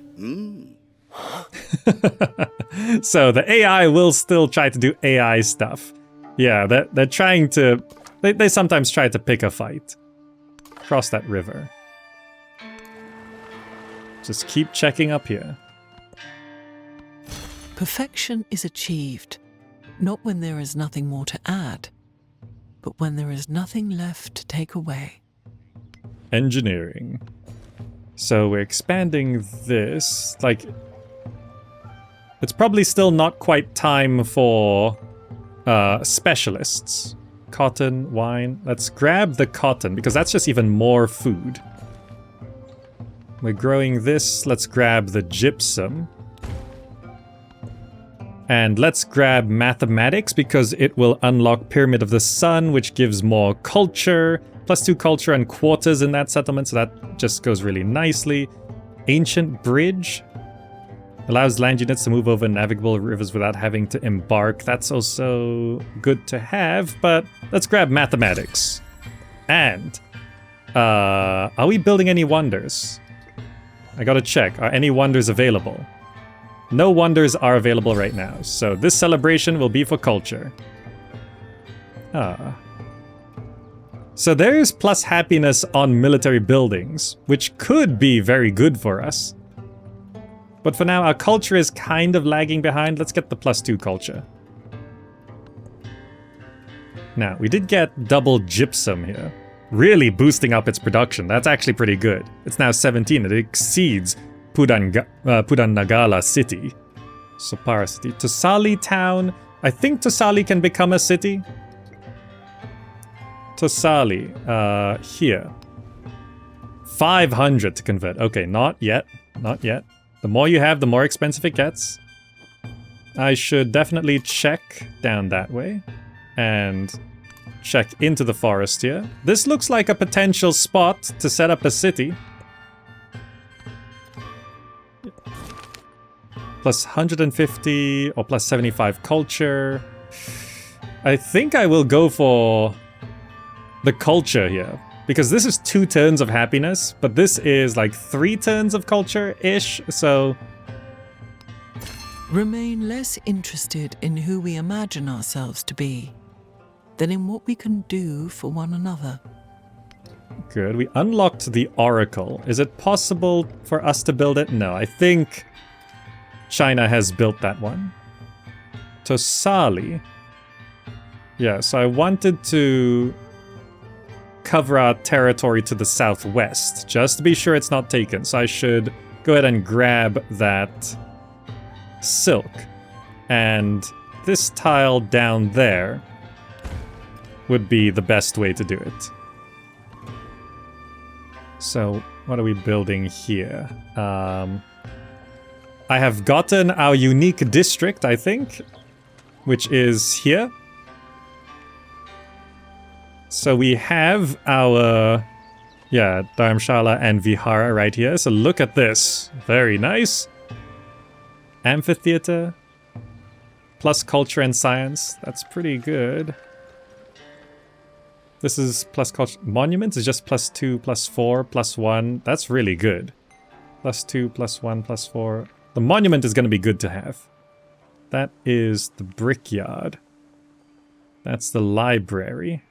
So the AI will still try to do AI stuff. Yeah, they're trying to... They sometimes try to pick a fight. Cross that river. Just keep checking up here. Perfection is achieved, not when there is nothing more to add, but when there is nothing left to take away. Engineering. So we're expanding this. Like, it's probably still not quite time for specialists. Cotton, wine. Let's grab the cotton, because that's just even more food. We're growing this. Let's grab the gypsum. And let's grab mathematics, because it will unlock Pyramid of the Sun, which gives more culture. +2 culture and quarters in that settlement, so that just goes really nicely. Ancient Bridge. Allows land units to move over navigable rivers without having to embark. That's also good to have, but let's grab mathematics. And, are we building any wonders? I gotta check. Are any wonders available? No wonders are available right now, so this celebration will be for culture. So there is plus happiness on military buildings, which could be very good for us. But for now, our culture is kind of lagging behind. Let's get the +2 culture. Now, we did get double gypsum here. Really boosting up its production. That's actually pretty good. It's now 17. It exceeds Pudannagala city. Sopara city. Tosali town. I think Tosali can become a city. Tosali. Here. 500 to convert. Okay, not yet. Not yet. The more you have, the more expensive it gets. I should definitely check down that way. And check into the forest here. This looks like a potential spot to set up a city. Plus 150 or plus 75 culture. I think I will go for the culture here. Because this is 2 turns of happiness, but this is like 3 turns of culture-ish, so... Remain less interested in who we imagine ourselves to be than in what we can do for one another. Good. We unlocked the Oracle. Is it possible for us to build it? No, I think China has built that one. Tosali. Yeah, so I wanted to cover our territory to the southwest, just to be sure it's not taken. So I should go ahead and grab that silk. And this tile down there would be the best way to do it. So what are we building here? I have gotten our unique district, I think, which is here. So we have our, Dharamshala and Vihara right here. So look at this. Very nice. Amphitheater. Plus culture and science. That's pretty good. This is plus culture. Monuments is just +2, +4, +1. That's really good. +2, +1, +4. The monument is going to be good to have. That is the brickyard. That's the library.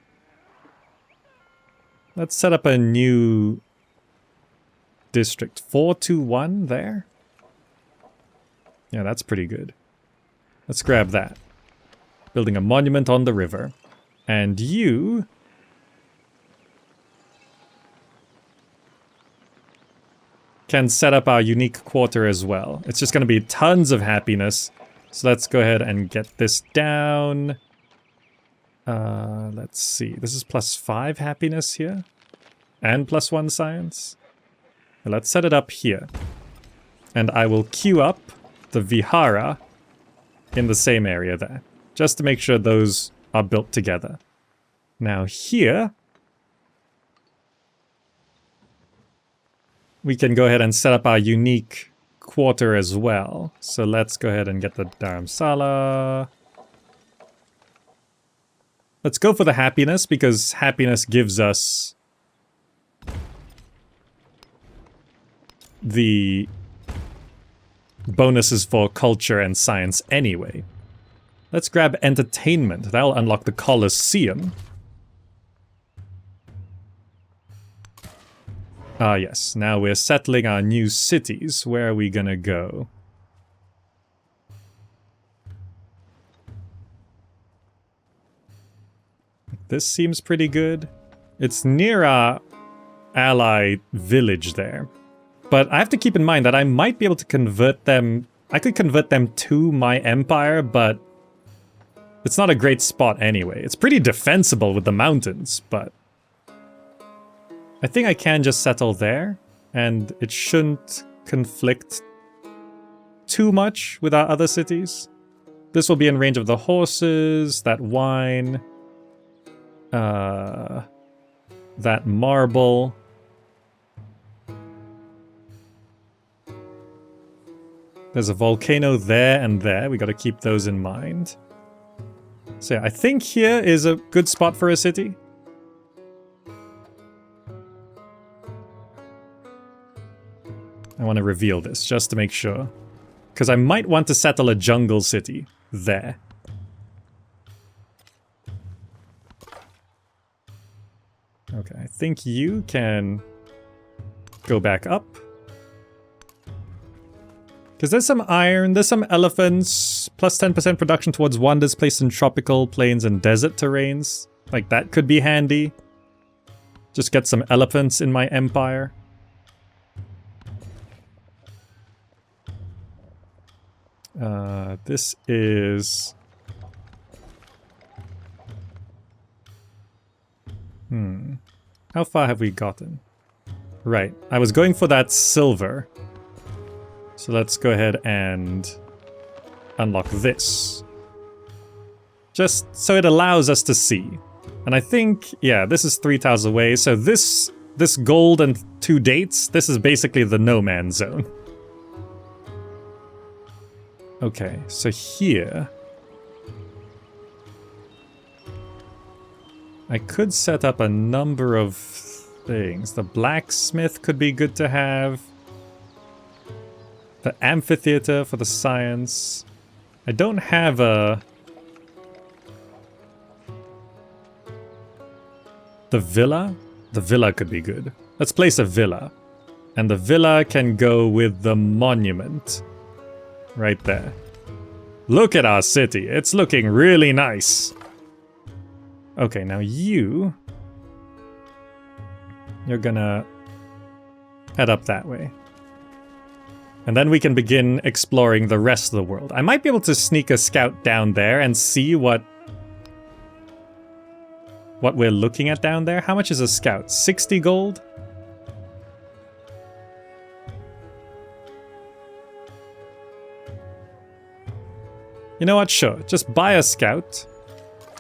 Let's set up a new district. 421 there. Yeah, that's pretty good. Let's grab that. Building a monument on the river. And you... can set up our unique quarter as well. It's just going to be tons of happiness. So let's go ahead and get this down. Let's see. This is +5 happiness here. And +1 science. Let's set it up here. And I will queue up the Vihara in the same area there. Just to make sure those are built together. Now here... we can go ahead and set up our unique quarter as well. So let's go ahead and get the Dharamsala. Let's go for the happiness, because happiness gives us the bonuses for culture and science anyway. Let's grab entertainment. That'll unlock the Colosseum. Ah, yes. Now we're settling our new cities. Where are we gonna go? This seems pretty good. It's near our ally village there. But I have to keep in mind that I might be able to convert them... I could convert them to my empire, but... it's not a great spot anyway. It's pretty defensible with the mountains, but... I think I can just settle there, and it shouldn't conflict too much with our other cities. This will be in range of the horses, that wine, that marble. There's a volcano there and there. We gotta keep those in mind. So yeah, I think here is a good spot for a city. I want to reveal this, just to make sure. Because I might want to settle a jungle city there. Okay, I think you can go back up. Because there's some iron, there's some elephants, plus 10% production towards wonders placed in tropical, plains, and desert terrains. Like, that could be handy. Just get some elephants in my empire. This is... How far have we gotten? Right, I was going for that silver. So let's go ahead and unlock this. Just so it allows us to see. And I think, yeah, this is 3 tiles away. So this gold and 2 dates, this is basically the no man's zone. Okay, so here... I could set up a number of things. The blacksmith could be good to have. The amphitheater for the science. I don't have a... The villa? The villa could be good. Let's place a villa. And the villa can go with the monument. Right there. Look at our city. It's looking really nice. Okay, now you're gonna head up that way. And then we can begin exploring the rest of the world. I might be able to sneak a scout down there and see what we're looking at down there. How much is a scout? 60 gold? You know what? Sure. Just buy a scout.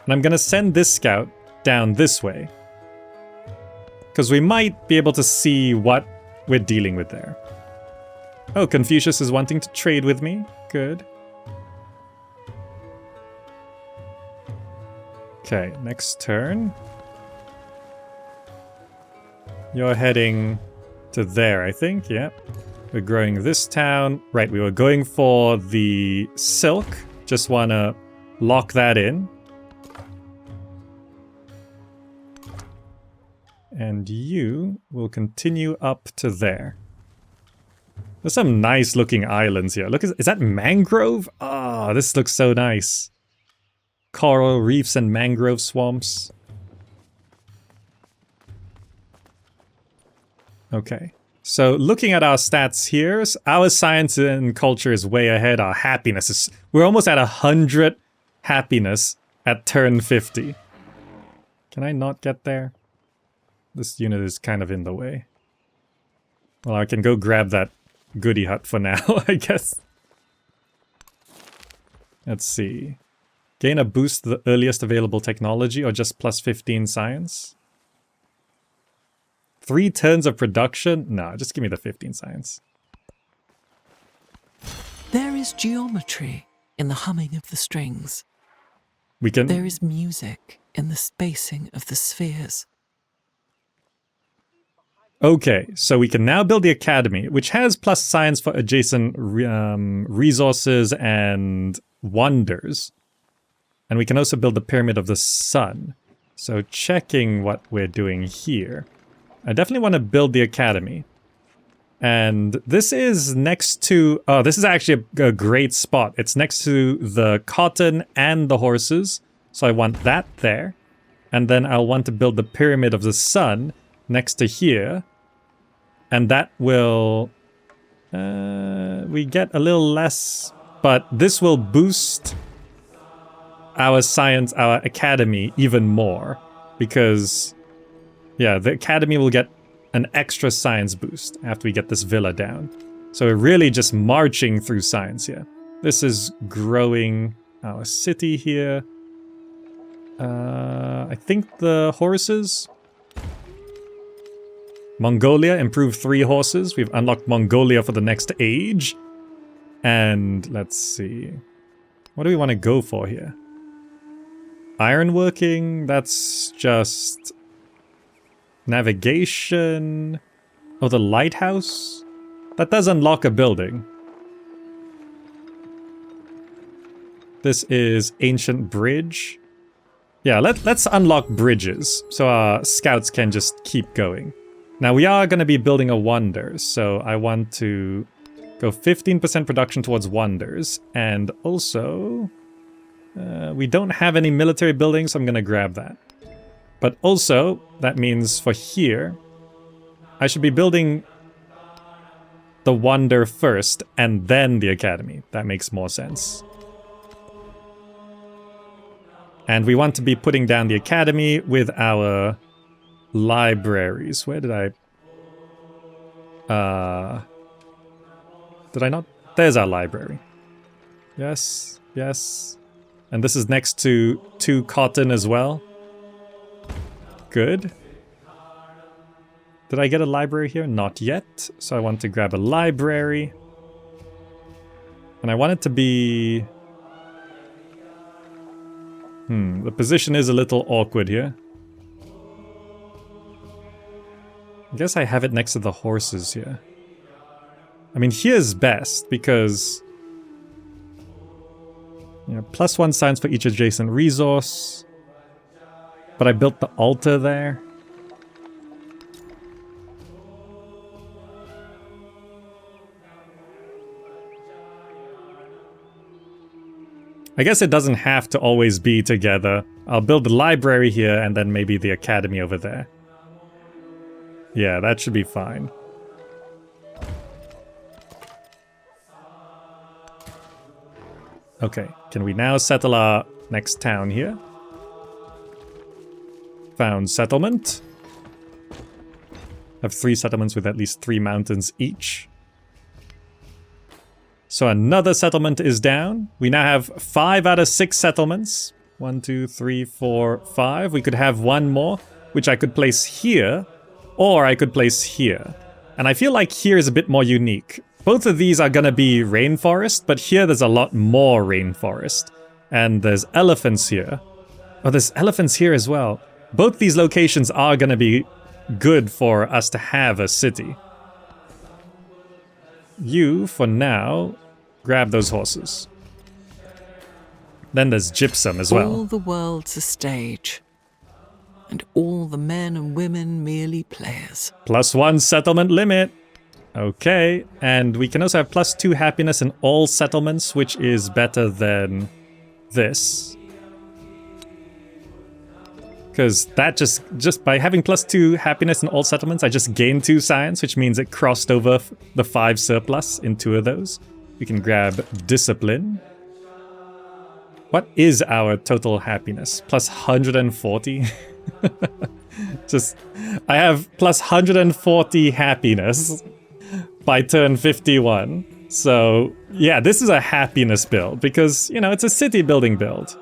And I'm gonna send this scout down this way. Because we might be able to see what we're dealing with there. Oh, Confucius is wanting to trade with me. Good. Okay, next turn. You're heading to there, I think. Yep. We're growing this town. Right, we were going for the silk. Just want to lock that in. And you will continue up to there. There's some nice looking islands here. Look, is that mangrove? Ah, this looks so nice. Coral reefs and mangrove swamps. Okay. So looking at our stats here, our science and culture is way ahead. Our happiness is... We're almost at 100 happiness at turn 50. Can I not get there? This unit is kind of in the way. Well, I can go grab that goodie hut for now, I guess. Let's see. Gain a boost to the earliest available technology or just plus 15 science? 3 turns of production? No, just give me the 15 science. There is geometry in the humming of the strings. We can... There is music in the spacing of the spheres. Okay, so we can now build the academy, which has plus science for adjacent resources and wonders. And we can also build the Pyramid of the Sun. So checking what we're doing here. I definitely want to build the academy. And this is next to... Oh, this is actually a great spot. It's next to the cotton and the horses. So I want that there. And then I'll want to build the Pyramid of the Sun next to here. And that will... we get a little less... But this will boost our science, our academy even more. Because... Yeah, the academy will get an extra science boost after we get this villa down. So we're really just marching through science here. This is growing our city here. I think the horses... Mongolia, improved 3 horses. We've unlocked Mongolia for the next age. And let's see. What do we want to go for here? Ironworking, that's just... Navigation. Oh, the lighthouse? That does unlock a building. This is ancient bridge. Yeah, let's unlock bridges so our scouts can just keep going. Now we are going to be building a wonder, so I want to go 15% production towards wonders. And also, we don't have any military buildings, so I'm going to grab that. But also, that means for here, I should be building the wonder first and then the academy. That makes more sense. And we want to be putting down the academy with our libraries. Where did I... Did I not? There's our library. Yes, yes. And this is next to 2 cotton as well. Good. Did I get a library here? Not yet. So I want to grab a library. And I want it to be... the position is a little awkward here. I guess I have it next to the horses here. I mean, here's best because... Yeah, +1 science for each adjacent resource. But I built the altar there. I guess it doesn't have to always be together. I'll build the library here and then maybe the academy over there. Yeah, that should be fine. Okay, can we now settle our next town here? Found settlement. Have 3 settlements with at least 3 mountains each. So another settlement is down. We now have 5 out of 6 settlements. 1, 2, 3, 4, 5. We could have 1 more, which I could place here, or I could place here. And I feel like here is a bit more unique. Both of these are gonna be rainforest, but here there's a lot more rainforest. And there's elephants here. Oh, there's elephants here as well. Both these locations are gonna be good for us to have a city. you, for now, grab those horses. Then there's gypsum as well. All the world's a stage, and all the men and women merely players. +1 settlement limit. Okay, and we can also have +2 happiness in all settlements, which is better than this. Because that just by having +2 happiness in all settlements, I just gained 2 science, which means it crossed over the 5 surplus in 2 of those. We can grab discipline. What is our total happiness? +140? I have +140 happiness by turn 51. So, yeah, this is a happiness build because, you know, it's a city building build.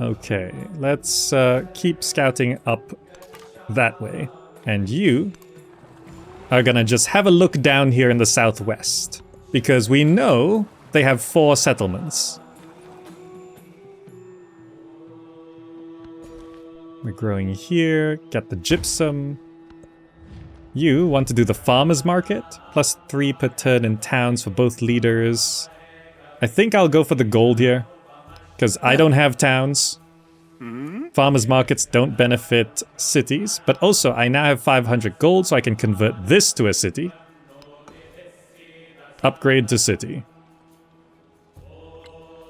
Okay, let's keep scouting up that way. And you are gonna just have a look down here in the southwest because we know they have 4 settlements. We're growing here, get the gypsum. You want to do the farmer's market, +3 per turn in towns for both leaders. I think I'll go for the gold here, because I don't have towns. Farmers markets don't benefit cities, but also I now have 500 gold, so I can convert this to a city. Upgrade to city.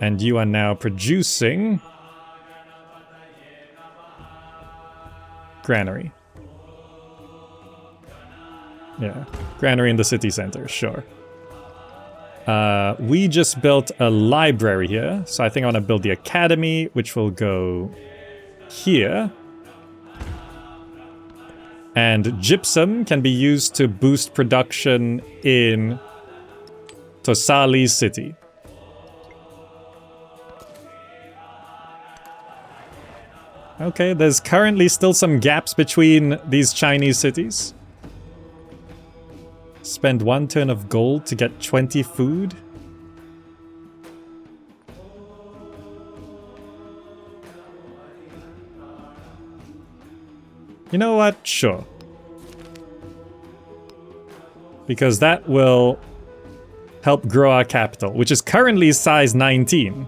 And you are now producing granary. Yeah, granary in the city center, sure. We just built a library here, so I think I want to build the academy, which will go here. And gypsum can be used to boost production in Tosali City. Okay, there's currently still some gaps between these Chinese cities. Spend 1 turn of gold to get 20 food. You know what? Sure. Because that will help grow our capital, which is currently size 19.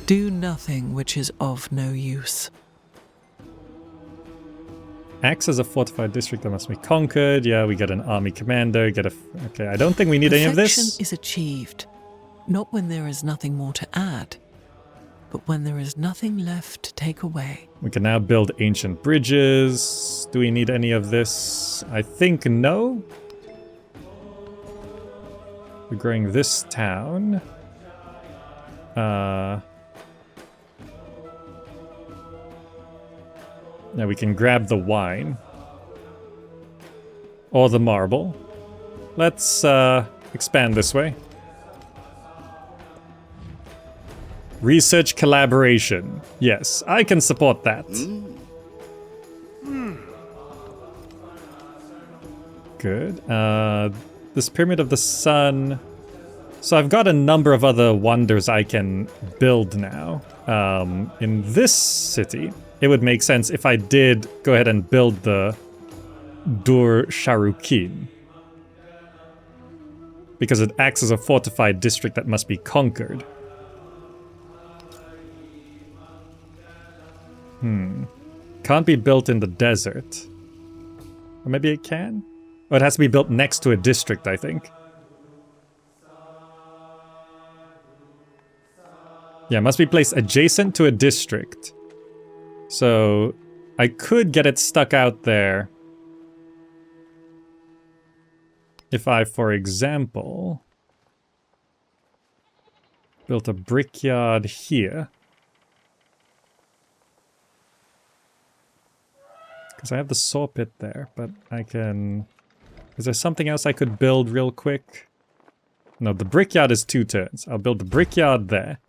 Do nothing which is of no use. Acts as a fortified district that must be conquered. Yeah, we get an army commander, get a... Okay, I don't think we need any of this. Perfection is achieved, not when there is nothing more to add, but when there is nothing left to take away. We can now build ancient bridges. Do we need any of this? I think no. We're growing this town. Now we can grab the wine. Or the marble. Let's expand this way. Research collaboration. Yes, I can support that. Good. This Pyramid of the Sun. So I've got a number of other wonders I can build now. In this city, it would make sense if I did go ahead and build the Dur Sharukin. Because it acts as a fortified district that must be conquered. Can't be built in the desert. Or maybe it can? Or it has to be built next to a district, I think. Yeah, must be placed adjacent to a district. So I could get it stuck out there. If I, for example, built a brickyard here. Because I have the saw pit there, but I can... Is there something else I could build real quick? No, the brickyard is 2 turns. I'll build the brickyard there.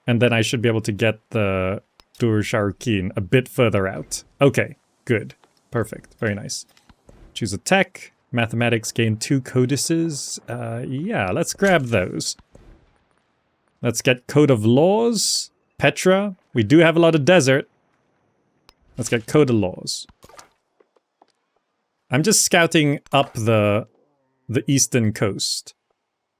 And then I should be able to get the Dur Sharukin a bit further out. Okay, good. Perfect. Very nice. Choose a tech. Mathematics gain 2 codices. Yeah, let's grab those. Let's get Code of Laws. Petra. We do have a lot of desert. Let's get Code of Laws. I'm just scouting up the eastern coast.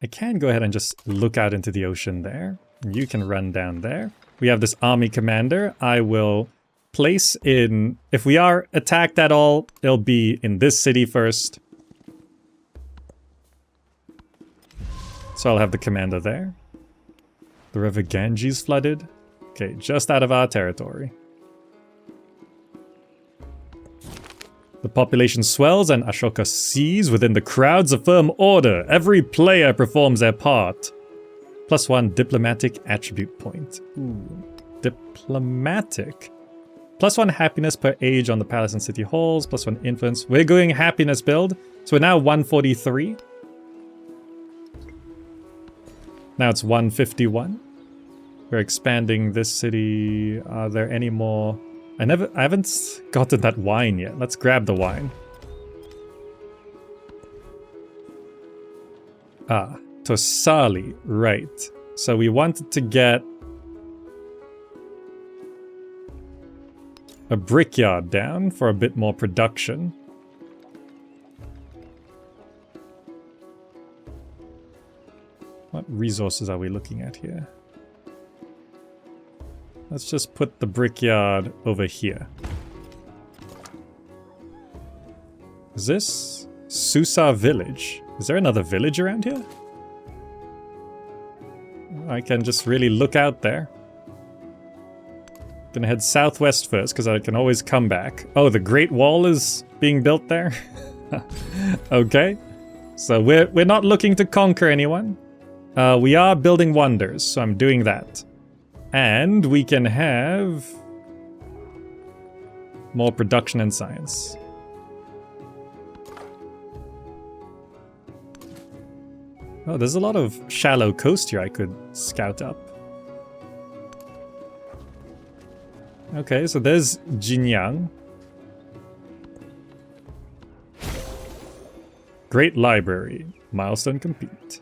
I can go ahead and just look out into the ocean there. You can run down there. We have this army commander. I will place in... If we are attacked at all, it'll be in this city first. So I'll have the commander there. The River Ganges flooded. Okay, just out of our territory. The population swells and Ashoka sees within the crowds a firm order. Every player performs their part. +1 diplomatic attribute point. Ooh, diplomatic. +1 happiness per age on the palace and city halls. +1 influence. We're going happiness build. So we're now 143. Now it's 151. We're expanding this city. Are there any more? I haven't gotten that wine yet. Let's grab the wine. Ah, Tosali, right. So we wanted to get a brickyard down for a bit more production. What resources are we looking at here? Let's just put the brickyard over here. Is this Susa village? Is there another village around here? I can just really look out there. Gonna head southwest first, because I can always come back. Oh, the Great Wall is being built there? Okay. So we're not looking to conquer anyone. We are building wonders, so I'm doing that. And we can have more production and science. Oh, there's a lot of shallow coast here I could scout up. Okay, so there's Jinyang. Great library. Milestone complete.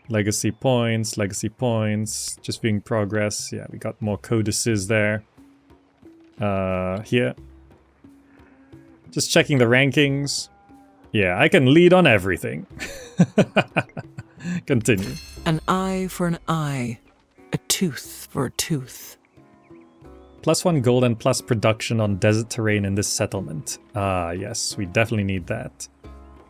Legacy points, just viewing progress. Yeah, we got more codices there. Here. Just checking the rankings. Yeah, I can lead on everything. Continue. An eye for an eye, a tooth for a tooth. +1 gold and plus production on desert terrain in this settlement. Ah, yes, we definitely need that.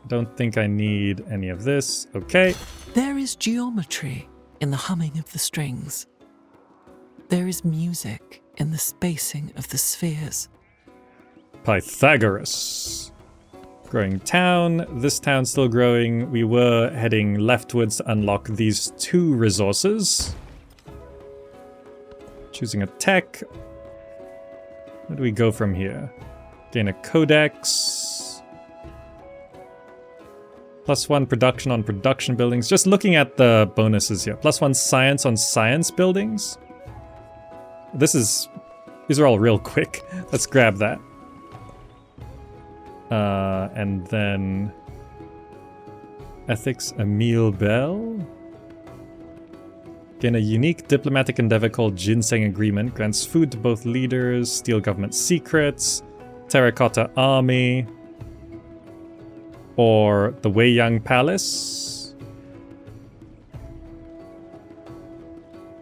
Don't think I need any of this. Okay. There is geometry in the humming of the strings. There is music in the spacing of the spheres. Pythagoras. Growing town. This town's still growing. We were heading leftwards to unlock these 2 resources. Choosing a tech. Where do we go from here? Gain a codex. +1 production on production buildings. Just looking at the bonuses here. +1 science on science buildings. These are all real quick. Let's grab that. And then ethics, Emile Bell. Gain a unique diplomatic endeavor called Ginseng Agreement. Grants food to both leaders. Steal government secrets. Terracotta Army. Or the Weiyang Palace.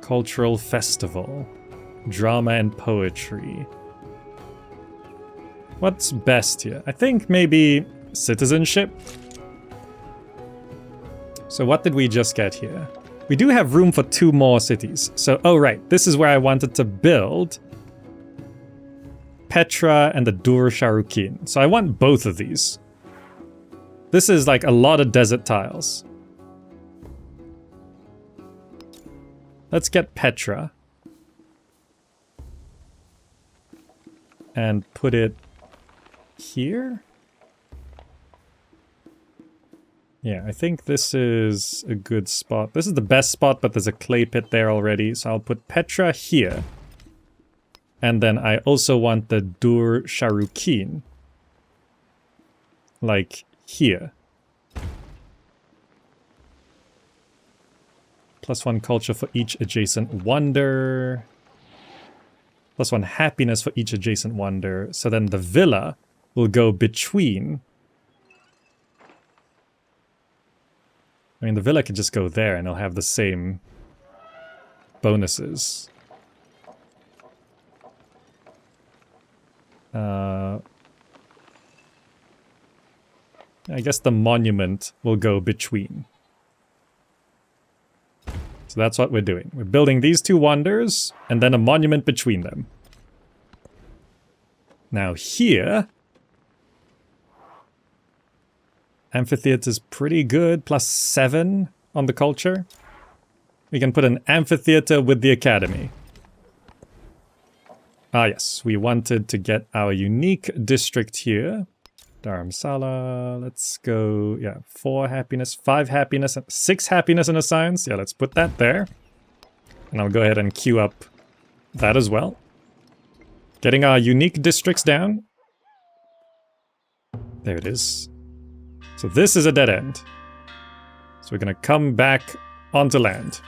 Cultural Festival. Drama and poetry. What's best here? I think maybe citizenship. So what did we just get here? We do have room for 2 more cities. So, oh right, this is where I wanted to build Petra and the Dur Sharukin. So I want both of these. This is like a lot of desert tiles. Let's get Petra. And put it here? Yeah, I think this is a good spot. This is the best spot, but there's a clay pit there already. So I'll put Petra here. And then I also want the Dur Sharukin. Like here. +1 culture for each adjacent wonder. +1 happiness for each adjacent wonder. So then the villa will go between. I mean, the villa could just go there and it'll have the same bonuses. I guess the monument will go between. So that's what we're doing. We're building these two wonders and then a monument between them. Now here, amphitheater's pretty good, +7 on the culture. We can put an amphitheater with the academy. Ah yes, we wanted to get our unique district here. Dharamsala, let's go, yeah, 4 happiness, 5 happiness, 6 happiness in a science. Yeah, let's put that there. And I'll go ahead and queue up that as well. Getting our unique districts down. There it is. So this is a dead end. So we're gonna come back onto land.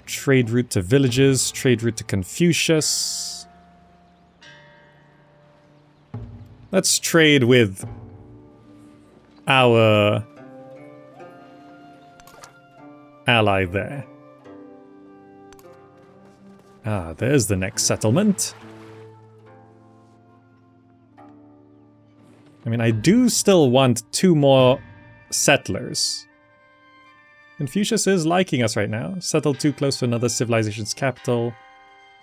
Trade route to villages, trade route to Confucius. Let's trade with our ally there. Ah, there's the next settlement. I mean, I do still want 2 more settlers. Confucius is liking us right now. Settled too close to another civilization's capital.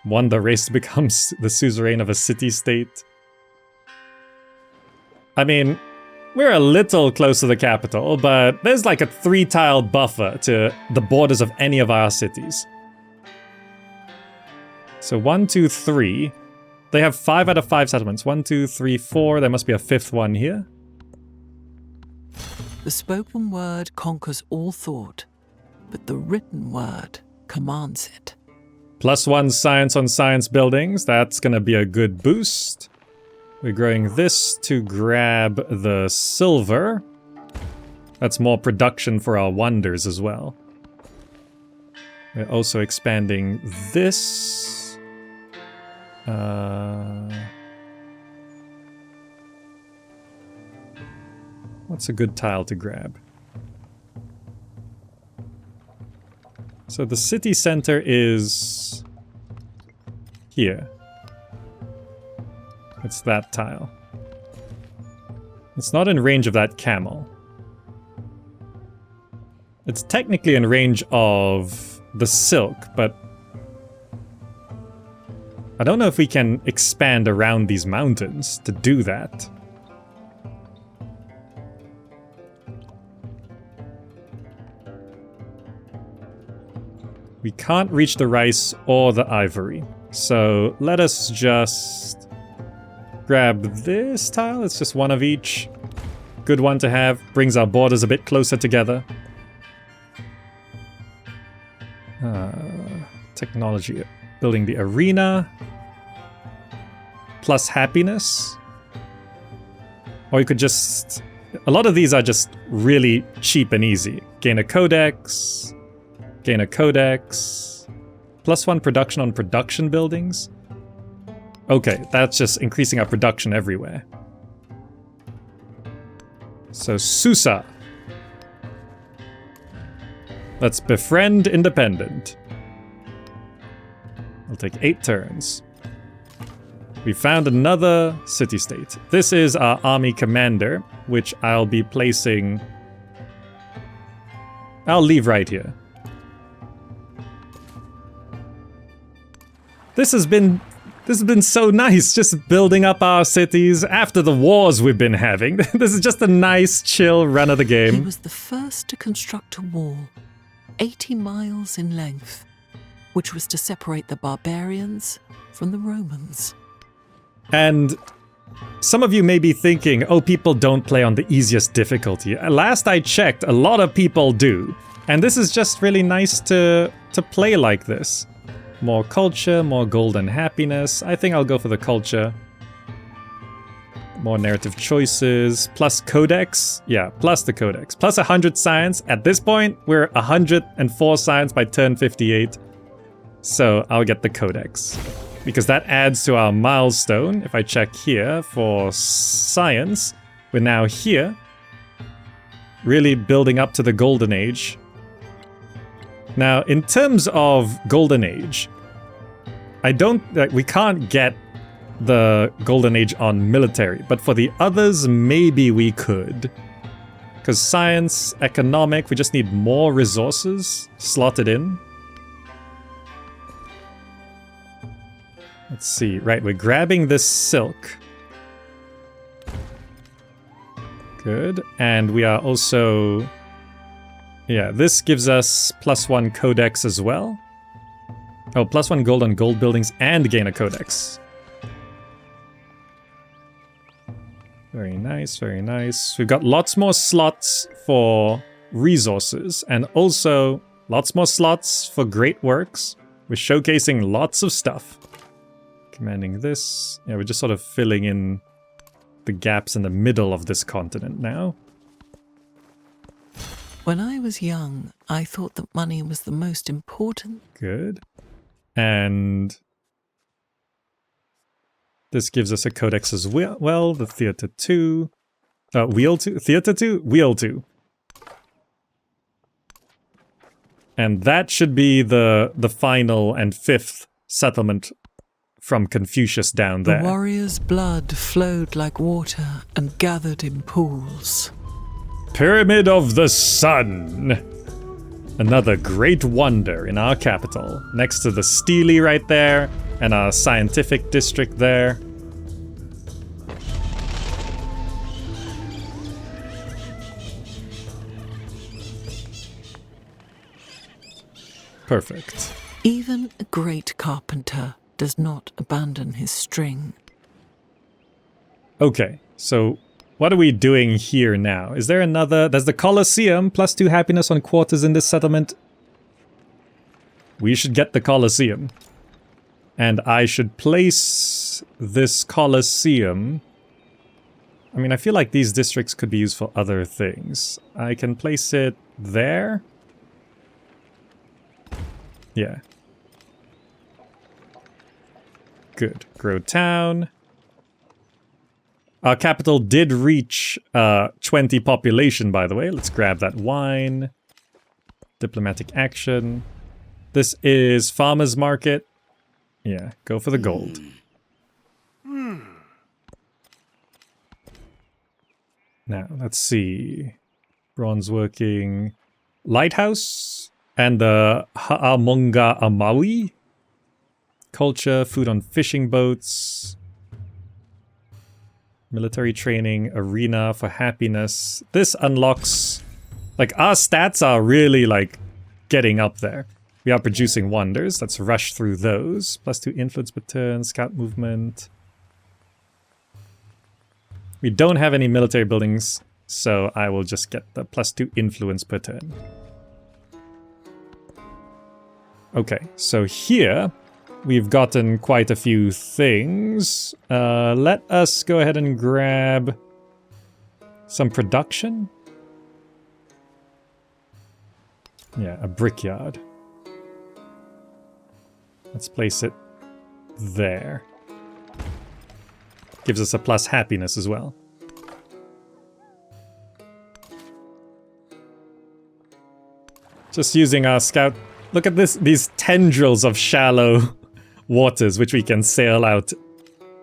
Won the race to become the suzerain of a city-state. I mean, we're a little close to the capital, but there's like a 3-tile buffer to the borders of any of our cities. So 1, 2, 3. They have 5 out of 5 settlements. 1, 2, 3, 4. There must be a 5th one here. The spoken word conquers all thought, but the written word commands it. +1 science on science buildings. That's gonna be a good boost. We're growing this to grab the silver. That's more production for our wonders as well. We're also expanding this. What's a good tile to grab? So the city center is here. It's that tile. It's not in range of that camel. It's technically in range of the silk, but I don't know if we can expand around these mountains to do that. We can't reach the rice or the ivory. So let us just grab this tile. It's just one of each. Good one to have. Brings our borders a bit closer together. Technology. Building the arena. Plus happiness. Or you could just... A lot of these are just really cheap and easy. Gain a codex. Gain a codex. +1 production on production buildings. Okay, that's just increasing our production everywhere. So, Susa. Let's befriend independent. It'll take 8 turns. We found another city-state. This is our army commander, which I'll be placing... I'll leave right here. This has been so nice, just building up our cities after the wars we've been having. This is just a nice, chill run of the game. He was the first to construct a wall, 80 miles in length, which was to separate the barbarians from the Romans. And some of you may be thinking, oh, people don't play on the easiest difficulty. Last I checked, a lot of people do. And this is just really nice to play like this. More culture, more golden happiness. I think I'll go for the culture. More narrative choices, plus codex. Yeah, plus the codex. Plus 100 science. At this point, we're 104 science by turn 58. So I'll get the codex. Because that adds to our milestone. If I check here for science, we're now here. Really building up to the Golden Age. Now, in terms of Golden Age, we can't get the Golden Age on military, but for the others, maybe we could. Because science, economic, we just need more resources slotted in. Let's see. Right, we're grabbing this silk. Good. And we are also... Yeah, this gives us +1 codex as well. Oh, +1 gold on gold buildings and gain a codex. Very nice, very nice. We've got lots more slots for resources and also lots more slots for great works. We're showcasing lots of stuff. Commanding this. Yeah, we're just sort of filling in the gaps in the middle of this continent now. When I was young, I thought that money was the most important. Good. And this gives us a codex as well, the Theater 2. Wheel 2? Theater 2? Wheel 2. And that should be the final and 5th settlement from Confucius down there. The warrior's blood flowed like water and gathered in pools. Pyramid of the Sun! Another great wonder in our capital, next to the Stele right there, and our scientific district there. Perfect. Even a great carpenter does not abandon his string. Okay, so what are we doing here now? Is there another... There's the Colosseum, +2 happiness on quarters in this settlement. We should get the Colosseum. And I should place this Colosseum... I mean, I feel like these districts could be used for other things. I can place it there. Yeah. Good. Grow town. Our capital did reach 20 population, by the way. Let's grab that wine. Diplomatic action. This is farmer's market. Yeah, go for the gold. Now, let's see. Bronze working. Lighthouse. And the Ha'amonga Amawi. Culture, food on fishing boats. Military training, arena for happiness. This unlocks... Like, our stats are really, like, getting up there. We are producing wonders. Let's rush through those. +2 influence per turn, scout movement. We don't have any military buildings, so I will just get the +2 influence per turn. Okay, so here... We've gotten quite a few things. Let us go ahead and grab some production. Yeah, a brickyard. Let's place it there. Gives us a + happiness as well. Just using our scout. Look at this, these tendrils of shallow waters which we can sail out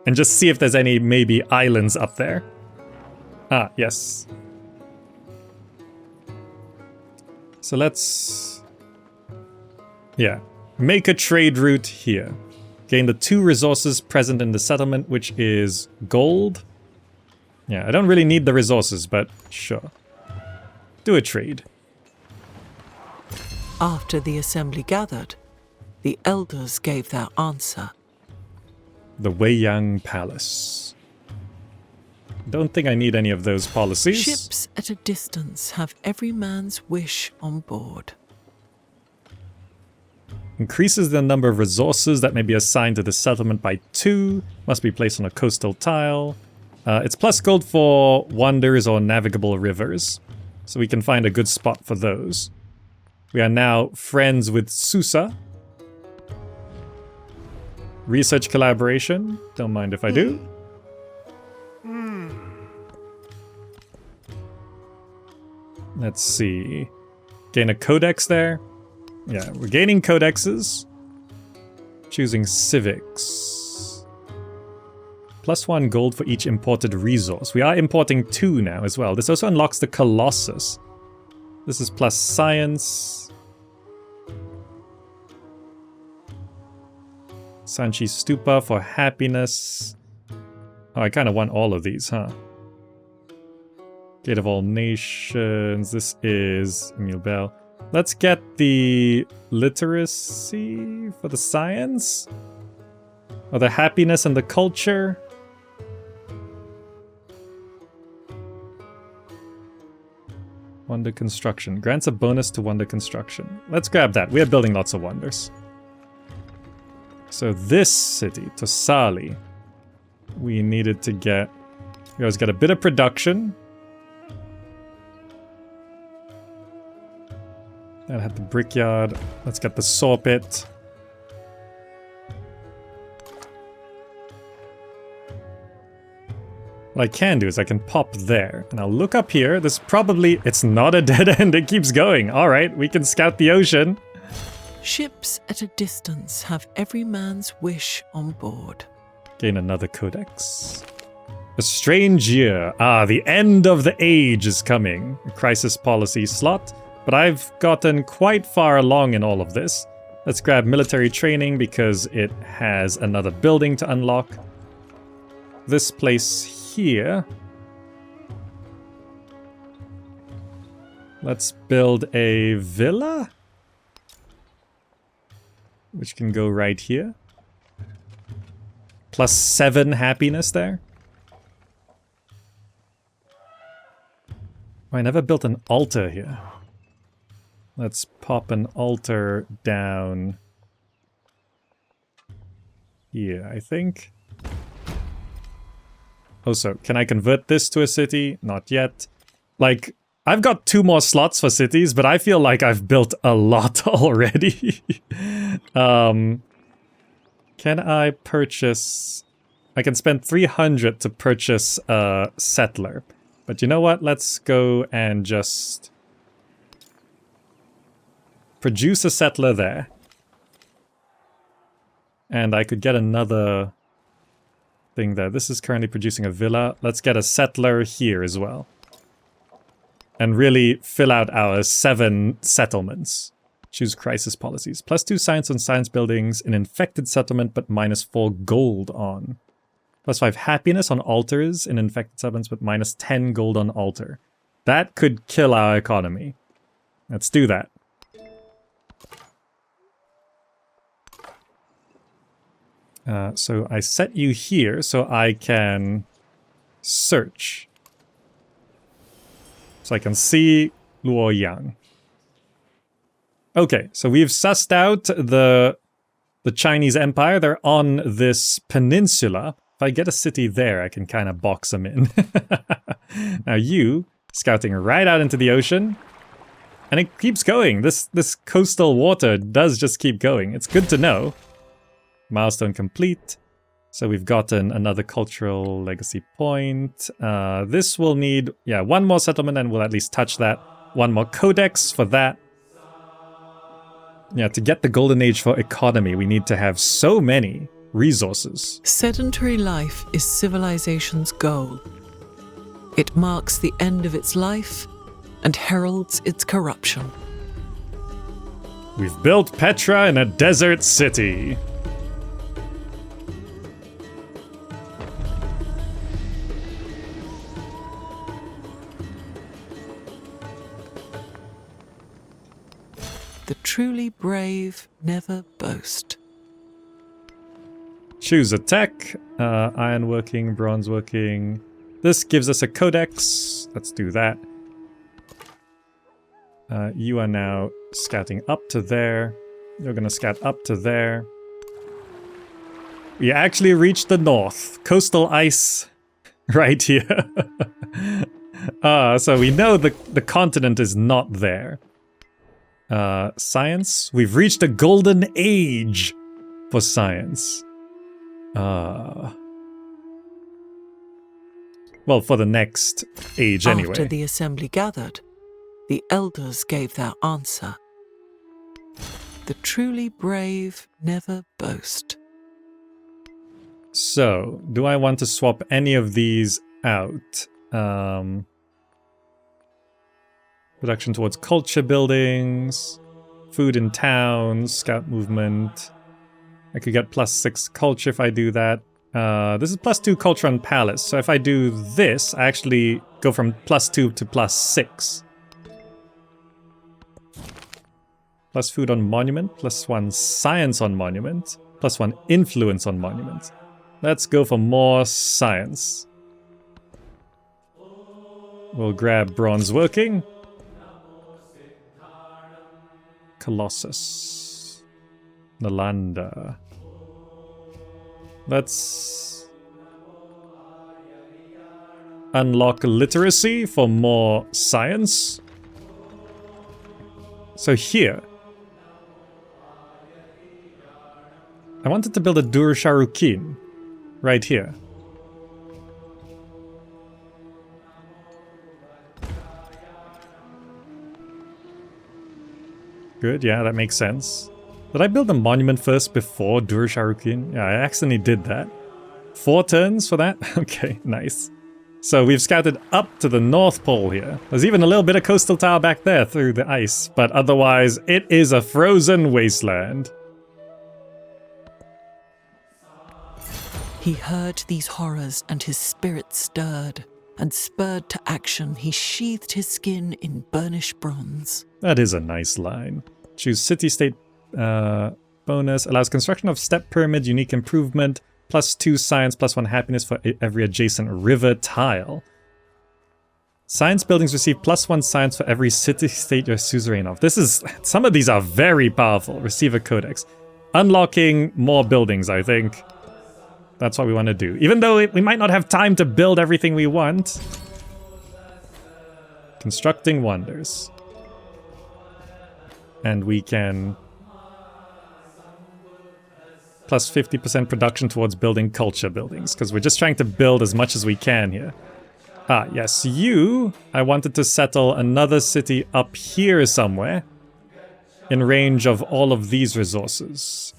and just see if there's any maybe islands up there. Ah, yes. So let's... Yeah. Make a trade route here. Gain the 2 resources present in the settlement, which is gold. Yeah, I don't really need the resources, but sure. Do a trade. After the assembly gathered, the elders gave their answer. The Weiyang Palace. Don't think I need any of those policies. Ships at a distance have every man's wish on board. Increases the number of resources that may be assigned to the settlement by 2. Must be placed on a coastal tile. It's + gold for wonders or navigable rivers. So we can find a good spot for those. We are now friends with Susa. Research collaboration. Don't mind if I do. Let's see. Gain a codex there. Yeah, we're gaining codexes. Choosing civics. +1 gold for each imported resource. We are importing 2 now as well. This also unlocks the Colossus. This is plus science. Sanchi Stupa for happiness. Oh, I kind of want all of these, huh? Gate of all nations. This is Emil Bell. Let's get the literacy for the science. Or the happiness and the culture. Wonder construction. Grants a bonus to wonder construction. Let's grab that. We are building lots of wonders. So this city, Tosali, we needed to get... We always got a bit of production. That had the brickyard. Let's get the saw pit. What I can do is I can pop there, and I'll look up here. This probably... It's not a dead end, it keeps going. Alright, we can scout the ocean. Ships at a distance have every man's wish on board. Gain another codex. A strange year. Ah, the end of the age is coming. A crisis policy slot. But I've gotten quite far along in all of this. Let's grab military training because it has another building to unlock. This place here. Let's build a villa, which can go right here. +7 happiness there. Oh, I never built an altar here. Let's pop an altar down here, I think. Oh, so can I convert this to a city? Not yet. Like, I've got 2 more slots for cities, but I feel like I've built a lot already. Can I purchase... I can spend 300 to purchase a settler. But you know what? Let's go and just... produce a settler there. And I could get another... thing there. This is currently producing a villa. Let's get a settler here as well. And really fill out our 7 settlements. Choose crisis policies. +2 science on science buildings in infected settlement, but -4 gold on. +5 happiness on altars in infected settlements, but -10 gold on altar. That could kill our economy. Let's do that. So I set you here so I can search. So I can see Luoyang. Okay, so we've sussed out the Chinese Empire. They're on this peninsula. If I get a city there, I can kind of box them in. Now you, scouting right out into the ocean. And it keeps going. This coastal water does just keep going. It's good to know. Milestone complete. So we've gotten another cultural legacy point. This will need, 1 more settlement and we'll at least touch that. 1 more codex for that. Yeah, to get the golden age for economy, we need to have so many resources. Sedentary life is civilization's goal. It marks the end of its life and heralds its corruption. We've built Petra in a desert city. The truly brave never boast. Choose a tech. Ironworking, bronzeworking. This gives us a codex. Let's do that. You are now scouting up to there. You're going to scout up to there. We actually reached the north. Coastal ice right here. So we know the continent is not there. Science. We've reached a golden age for science. Well, for the next age anyway. After the assembly gathered, the elders gave their answer. The truly brave never boast. So, do I want to swap any of these out? Production towards culture buildings, food in towns, scout movement. I could get +6 culture if I do that. This is +2 culture on palace, so if I do this, I actually go from +2 to +6. Plus food on monument, +1 science on monument, +1 influence on monument. Let's go for more science. We'll grab bronze working. Colossus. Nalanda. Let's unlock literacy for more science. So here, I wanted to build a Dur Sharukin right here. Good, yeah, that makes sense. Did I build a monument first before Dur Sharukin? Yeah, I accidentally did that. 4 turns for that? Okay, nice. So we've scouted up to the North Pole here. There's even a little bit of coastal tile back there through the ice, but otherwise it is a frozen wasteland. He heard these horrors and his spirit stirred, and spurred to action he sheathed his skin in burnished bronze. That is a nice line. Choose city-state bonus, allows construction of step pyramid, unique improvement, +2 science, +1 happiness for every adjacent river tile. Science buildings receive +1 science for every city-state you're suzerain of. This is, some of these are very powerful. Receiver codex. Unlocking more buildings, I think. That's what we want to do. Even though we might not have time to build everything we want. Constructing wonders. And we can plus 50% production towards building culture buildings, because we're just trying to build as much as we can here. Ah, yes, I wanted to settle another city up here somewhere in range of all of these resources.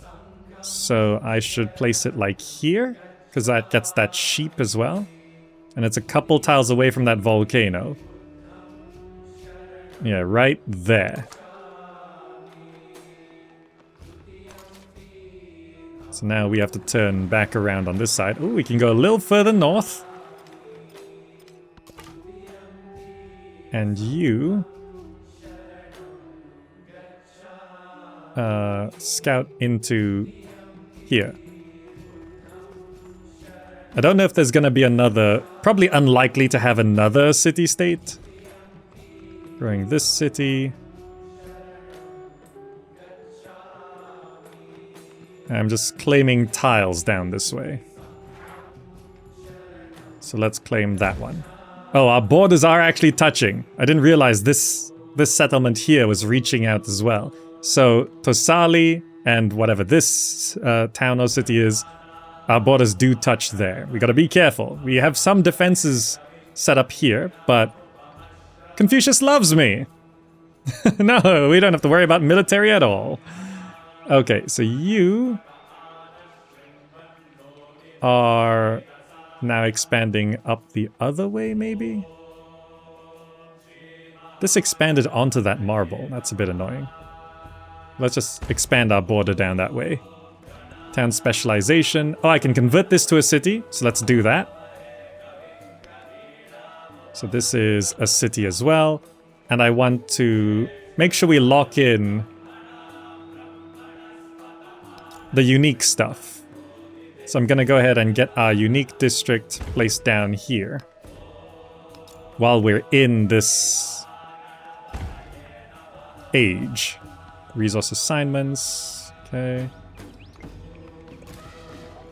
So I should place it like here, because that gets that sheep as well. And it's a couple tiles away from that volcano. Yeah, right there. So now we have to turn back around on this side. Oh, we can go a little further north. And scout into here. I don't know if there's gonna be another, probably unlikely to have another city-state. Growing this city. I'm just claiming tiles down this way. So let's claim that one. Oh, our borders are actually touching. I didn't realize this settlement here was reaching out as well. So Tosali and whatever this town or city is, our borders do touch there. We gotta be careful. We have some defenses set up here, but Confucius loves me. No, we don't have to worry about military at all. Okay, so you are now expanding up the other way, maybe? This expanded onto that marble. That's a bit annoying. Let's just expand our border down that way. Town specialization. Oh, I can convert this to a city, so let's do that. So this is a city as well. And I want to make sure we lock in the unique stuff. So I'm gonna go ahead and get our unique district placed down here while we're in this age. Resource assignments, okay.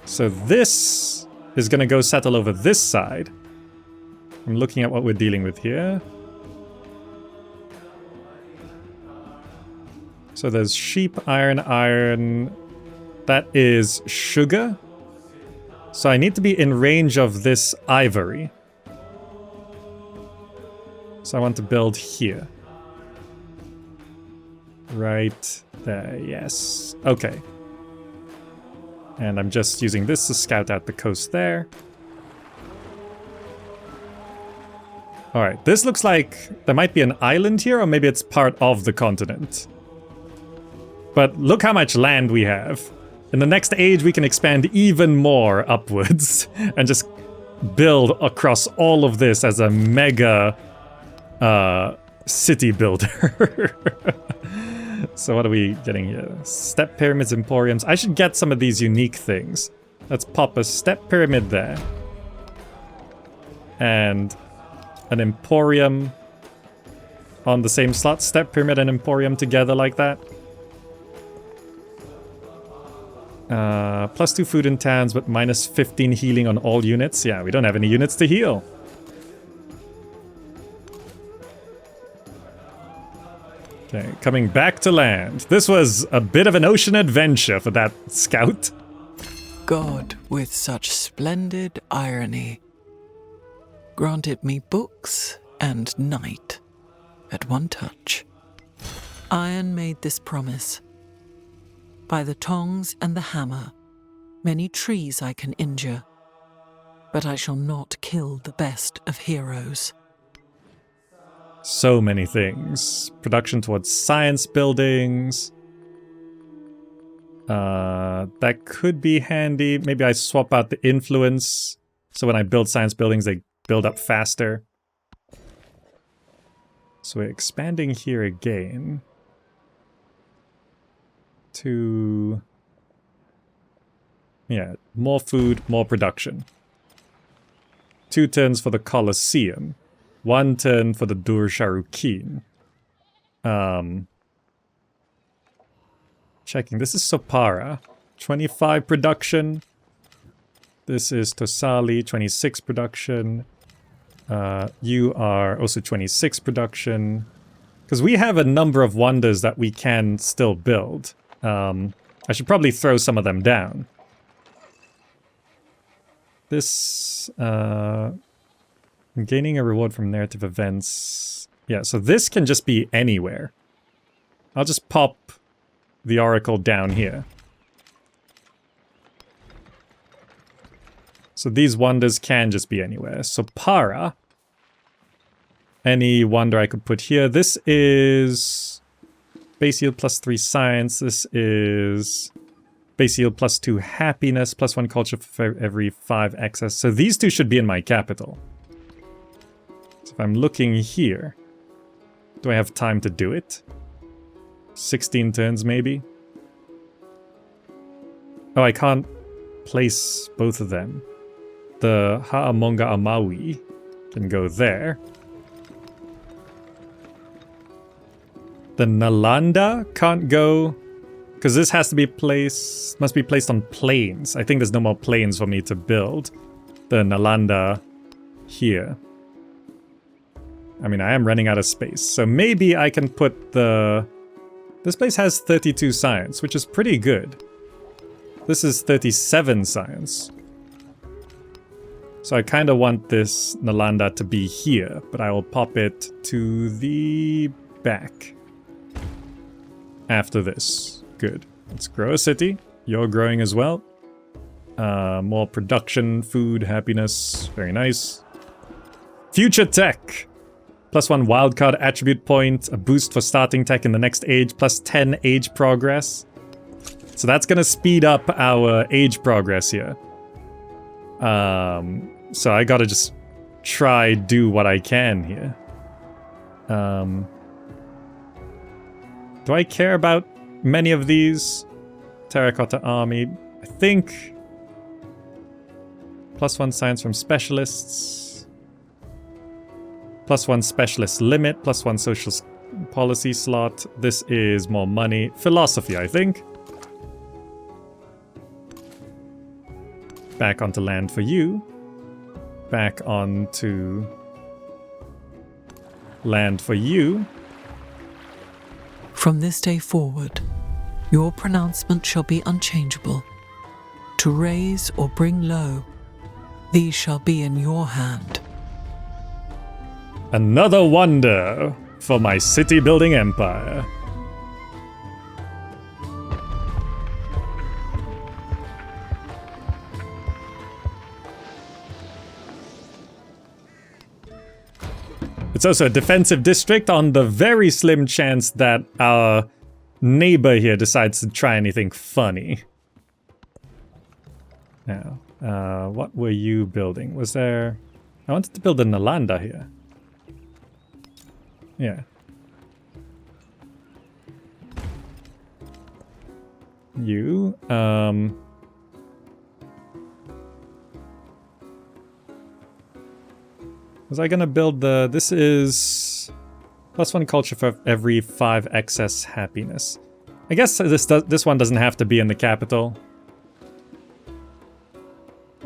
So this is gonna go settle over this side. I'm looking at what we're dealing with here. So there's sheep, iron, that is sugar. So I need to be in range of this ivory. So I want to build here. Right there, yes. Okay. And I'm just using this to scout out the coast there. Alright, this looks like there might be an island here, or maybe it's part of the continent. But look how much land we have. In the next age, we can expand even more upwards and just build across all of this as a mega city builder. So what are we getting here? Step pyramids, emporiums. I should get some of these unique things. Let's pop a step pyramid there. And an emporium on the same slot. Step pyramid and emporium together like that. +2 food in towns, but -15 healing on all units. Yeah, we don't have any units to heal. Okay, coming back to land. This was a bit of an ocean adventure for that scout. God, with such splendid irony, granted me books and night at one touch. Iron made this promise. By the tongs and the hammer, many trees I can injure, but I shall not kill the best of heroes. So many things. Production towards science buildings. That could be handy. Maybe I swap out the influence, so when I build science buildings, they build up faster. So we're expanding here again. To... yeah, more food, more production. 2 turns for the Colosseum. 1 turn for the Dur Sharukin. Checking. This is Sopara. 25 production. This is Tosali. 26 production. You are also 26 production. Because we have a number of wonders that we can still build. I should probably throw some of them down. This... gaining a reward from narrative events. Yeah, so this can just be anywhere. I'll just pop the oracle down here. So these wonders can just be anywhere. So Para. Any wonder I could put here. This is base yield +3 science. This is base yield +2 happiness, +1 culture for every 5 excess. So these two should be in my capital. So if I'm looking here, do I have time to do it? 16 turns maybe? Oh, I can't place both of them. The Ha'amonga Amawi can go there. The Nalanda can't go, because this has to be placed, must be placed on plains. I think there's no more plains for me to build the Nalanda here. I mean, I am running out of space, so maybe I can put the... This place has 32 science, which is pretty good. This is 37 science. So I kind of want this Nalanda to be here, but I will pop it to the back. After this. Good. Let's grow a city. You're growing as well. More production, food, happiness. Very nice. Future tech. +1 wildcard attribute point. A boost for starting tech in the next age. +10 age progress. So that's going to speed up our age progress here. So I gotta just do what I can here. Do I care about many of these? Terracotta Army. I think +1 science from specialists. +1 specialist limit. +1 social policy slot. This is more money. Philosophy, I think. Back onto land for you. Back onto land for you. From this day forward, your pronouncement shall be unchangeable. to raise or bring low, these shall be in your hand. Another wonder for my city-building empire. It's also a defensive district on the very slim chance that our neighbor here decides to try anything funny. Now, what were you building? Was there... I wanted to build a Nalanda here. Yeah. You, was I gonna build the... This is... +1 culture for every 5 excess happiness. I guess this one doesn't have to be in the capital.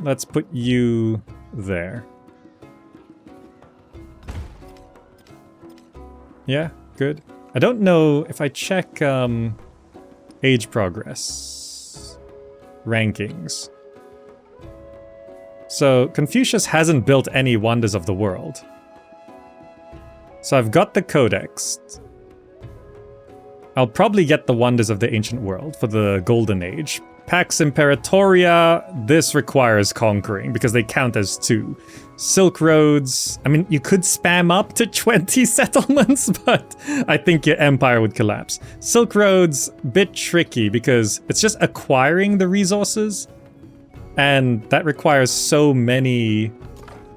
Let's put you there. Yeah, good. I don't know if I check age progress rankings. So Confucius hasn't built any wonders of the world. So I've got the Codex. I'll probably get the wonders of the ancient world for the Golden Age. Pax Imperatoria, this requires conquering because they count as 2. Silk Roads, I mean, you could spam up to 20 settlements, but I think your empire would collapse. Silk Roads, bit tricky because it's just acquiring the resources, and that requires so many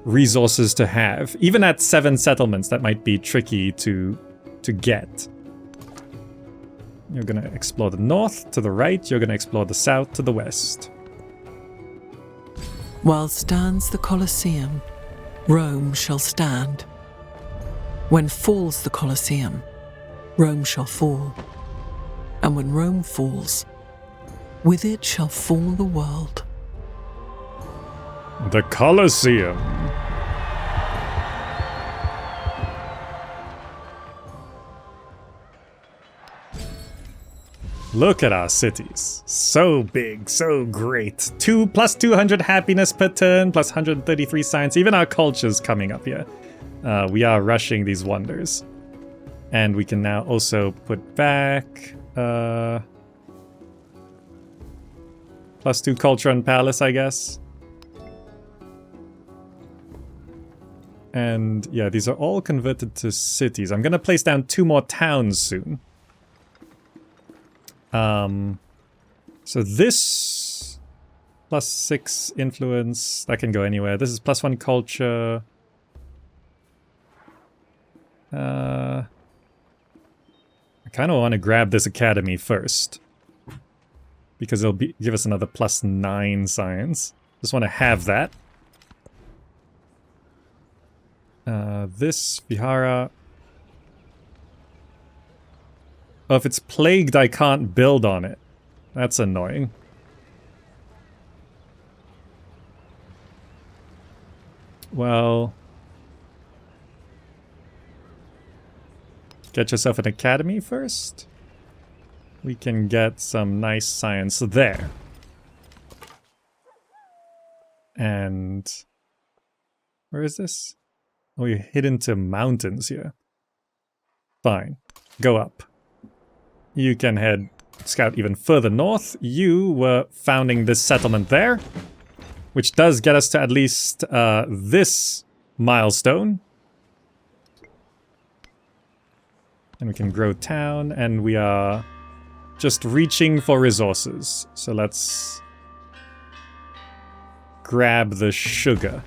resources to have. Even at 7 settlements, that might be tricky to get. You're gonna explore the north to the right, you're gonna explore the south to the west. While stands the Colosseum, Rome shall stand. When falls the Colosseum, Rome shall fall. And when Rome falls, with it shall fall the world. The Colosseum. Look at our cities. So big, so great. Plus 200 happiness per turn, plus 133 science. Even our culture's coming up here. We are rushing these wonders. And we can now also put back... plus 2 culture and palace, I guess. And yeah, these are all converted to cities. I'm gonna place down 2 more towns soon. So this plus 6 influence, that can go anywhere. This is plus 1 culture. I kind of want to grab this academy first because it'll give us another plus 9 science. Just want to have that. This Vihara. Oh, if it's plagued, I can't build on it. That's annoying. Well... Get yourself an academy first. We can get some nice science there. And... Where is this? Oh, you're hidden to mountains here. Fine. Go up. You can head scout even further north. You were founding this settlement there, which does get us to at least this milestone. And we can grow town, and we are just reaching for resources. So let's grab the sugar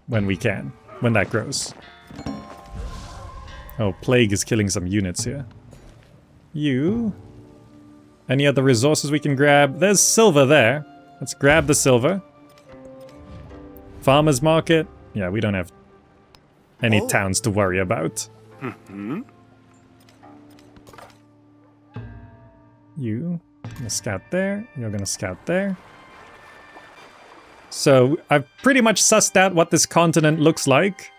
when we can, when that grows. Oh, plague is killing some units here. You. Any other resources we can grab? There's silver there. Let's grab the silver. Farmer's market. Yeah, we don't have any towns to worry about. Mm-hmm. You. Gonna scout there. You're gonna scout there. So, I've pretty much sussed out what this continent looks like.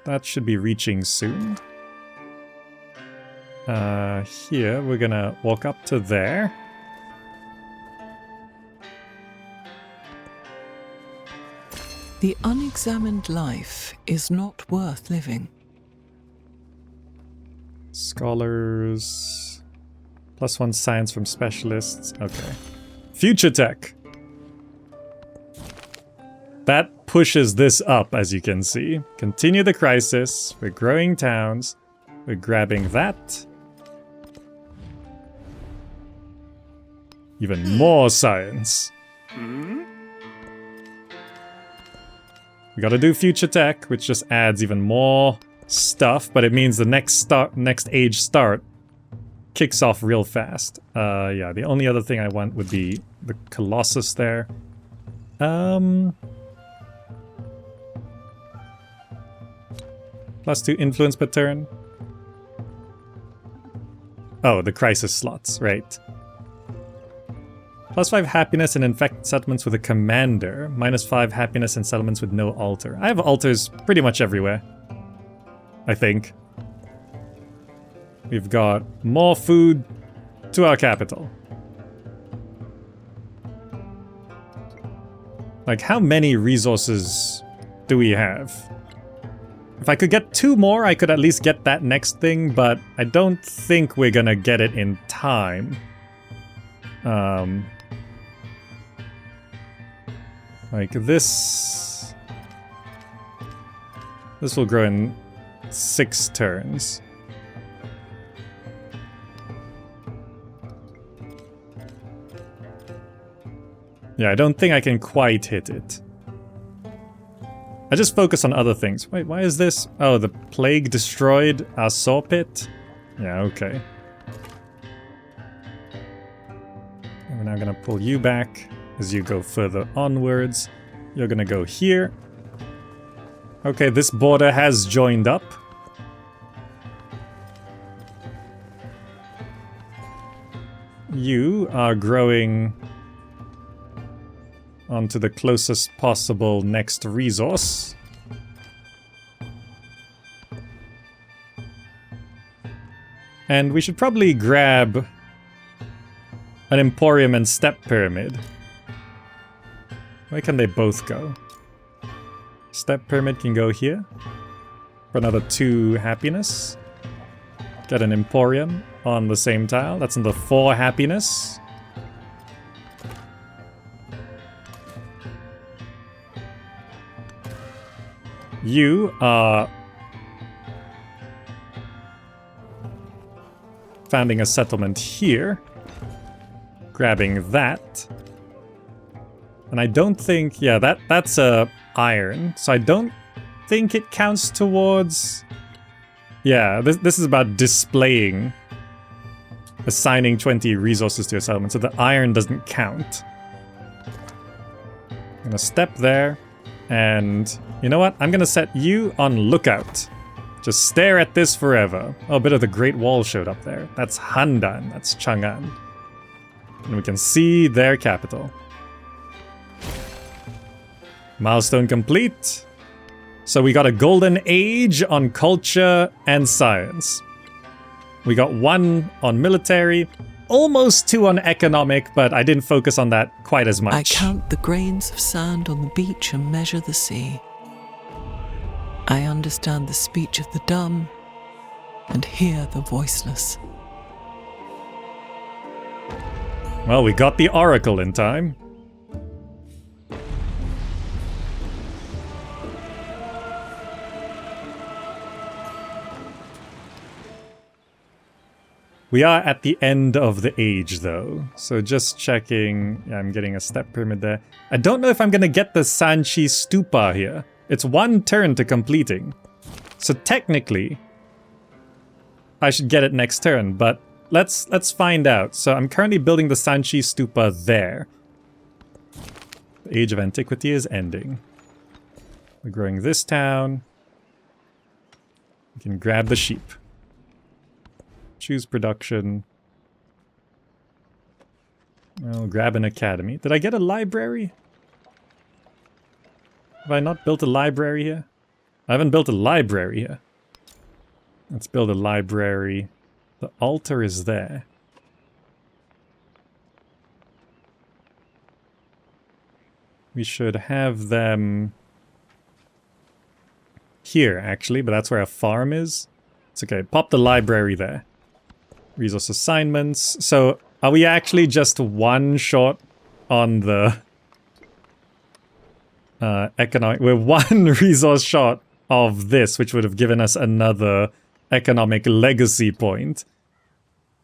That should be reaching soon. Here, we're gonna walk up to there. The unexamined life is not worth living. Scholars. +1 science from specialists. Okay. Future tech. That pushes this up, as you can see. Continue the crisis. We're growing towns. We're grabbing that. Even more science. We gotta do future tech, which just adds even more stuff, but it means the next age start kicks off real fast. Yeah, the only other thing I want would be the Colossus there. +2 influence per turn. Oh, the crisis slots, right. +5 happiness in infected settlements with a commander. -5 happiness in settlements with no altar. I have altars pretty much everywhere, I think. We've got more food to our capital. Like, how many resources do we have? If I could get 2 more, I could at least get that next thing, but I don't think we're gonna get it in time. Like this will grow in 6 turns. Yeah, I don't think I can quite hit it. I just focus on other things. Wait, why is this? Oh, the plague destroyed our saw pit? Yeah, okay. And we're now gonna pull you back as you go further onwards. You're gonna go here. Okay, this border has joined up. You are growing onto the closest possible next resource. And we should probably grab an Emporium and Step Pyramid. Where can they both go? Step Pyramid can go here for another 2 happiness. Get an Emporium on the same tile. That's another 4 happiness. You are founding a settlement here. Grabbing that. And I don't think... yeah, that's a iron. So I don't think it counts towards... yeah, this is about displaying. Assigning 20 resources to your settlement. So the iron doesn't count. I'm gonna step there. And you know what? I'm gonna set you on lookout. Just stare at this forever. Oh, a bit of the Great Wall showed up there. That's Handan. That's Chang'an. And we can see their capital. Milestone complete. So we got a golden age on culture and science. We got 1 on military. Almost 2 on economic, but I didn't focus on that quite as much. I count the grains of sand on the beach and measure the sea. I understand the speech of the dumb and hear the voiceless. Well, we got the oracle in time. We are at the end of the age, though. So just checking. Yeah, I'm getting a step pyramid there. I don't know if I'm gonna get the Sanchi Stupa here. It's 1 turn to completing. So technically, I should get it next turn, but let's find out. So I'm currently building the Sanchi Stupa there. The Age of Antiquity is ending. We're growing this town. We can grab the sheep. Choose production. I'll grab an academy. Did I get a library? Have I not built a library here? I haven't built a library here. Let's build a library The altar is there. We should have them here, actually, but that's where a farm is. It's okay. Pop the library there. Resource assignments. So, are we actually just one short on the economic? We're one resource short of this, which would have given us another economic legacy point.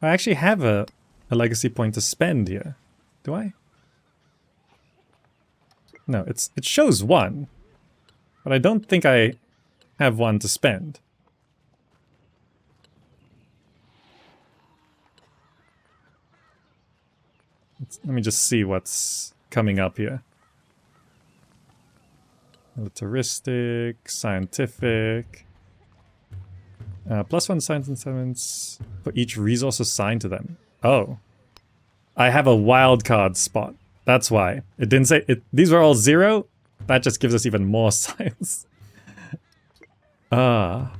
I actually have a legacy point to spend here. Do I? No, it shows one, but I don't think I have one to spend. Let me just see what's coming up here. Militaristic, scientific. +1 science and science for each resource assigned to them. Oh. I have a wildcard spot. That's why. It didn't say... these were all 0. That just gives us even more science. Where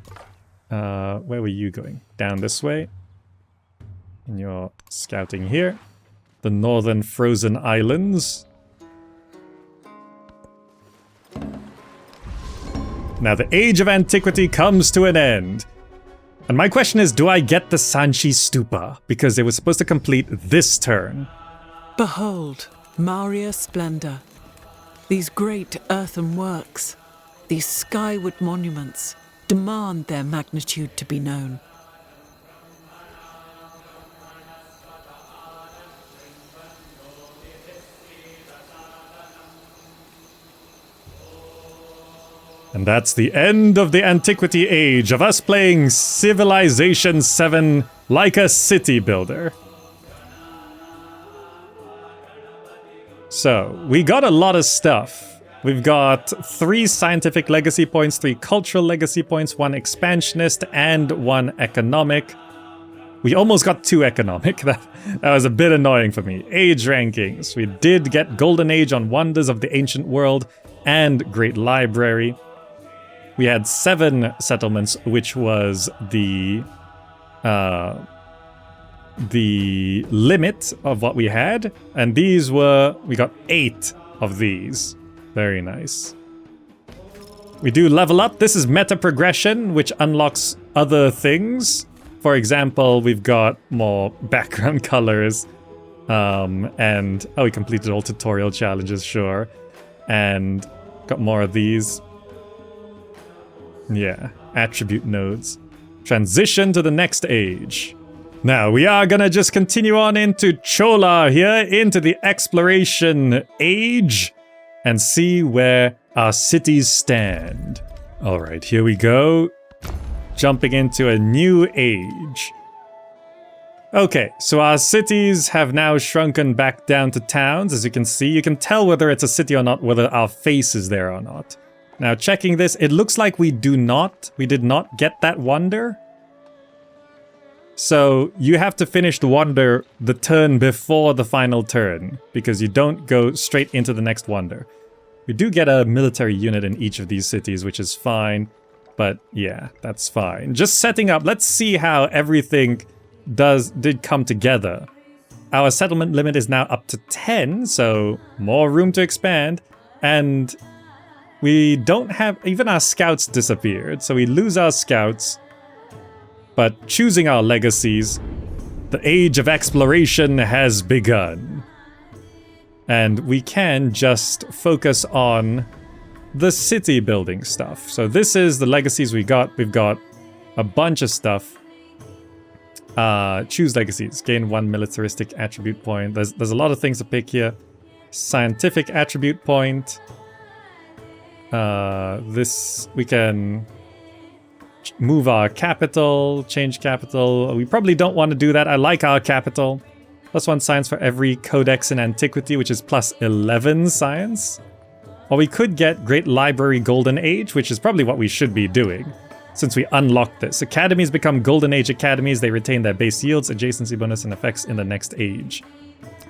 were you going? Down this way. And you're scouting here. The northern frozen islands. Now the Age of Antiquity comes to an end. And my question is, do I get the Sanchi Stupa? Because it was supposed to complete this turn. Behold, Maria Splendor. These great earthen works, these skyward monuments, demand their magnitude to be known. And that's the end of the Antiquity Age, of us playing Civilization 7 like a city builder. So, we got a lot of stuff. We've got 3 scientific legacy points, 3 cultural legacy points, 1 expansionist, and 1 economic. We almost got 2 economic. That was a bit annoying for me. Age rankings. We did get Golden Age on Wonders of the Ancient World and Great Library. We had 7 settlements, which was the limit of what we had, and these were, we got 8 of these. Very nice. We do level up. This is meta progression, which unlocks other things. For example, we've got more background colors, and we completed all tutorial challenges, sure, and got more of these. Yeah, attribute nodes. Transition to the next age. Now, we are gonna just continue on into Chola here, into the exploration age, and see where our cities stand. Alright, here we go. Jumping into a new age. Okay, so our cities have now shrunken back down to towns, as you can see. You can tell whether it's a city or not, whether our face is there or not. Now, checking this, it looks like we did not get that wonder. So, you have to finish the wonder the turn before the final turn, because you don't go straight into the next wonder. We do get a military unit in each of these cities, which is fine, but yeah, that's fine. Just setting up, let's see how everything did come together. Our settlement limit is now up to 10, so more room to expand, and we don't have, even our scouts disappeared, so we lose our scouts. But choosing our legacies, the age of exploration has begun. And we can just focus on the city building stuff. So this is the legacies we got. We've got a bunch of stuff. Choose legacies. Gain 1 militaristic attribute point. There's a lot of things to pick here. Scientific attribute point. This, we can move our capital, change capital. We probably don't want to do that. I like our capital. +1 science for every codex in Antiquity, which is +11 science. Or we could get Great Library Golden Age, which is probably what we should be doing, since we unlocked this. Academies become Golden Age academies. They retain their base yields, adjacency bonus, and effects in the next age.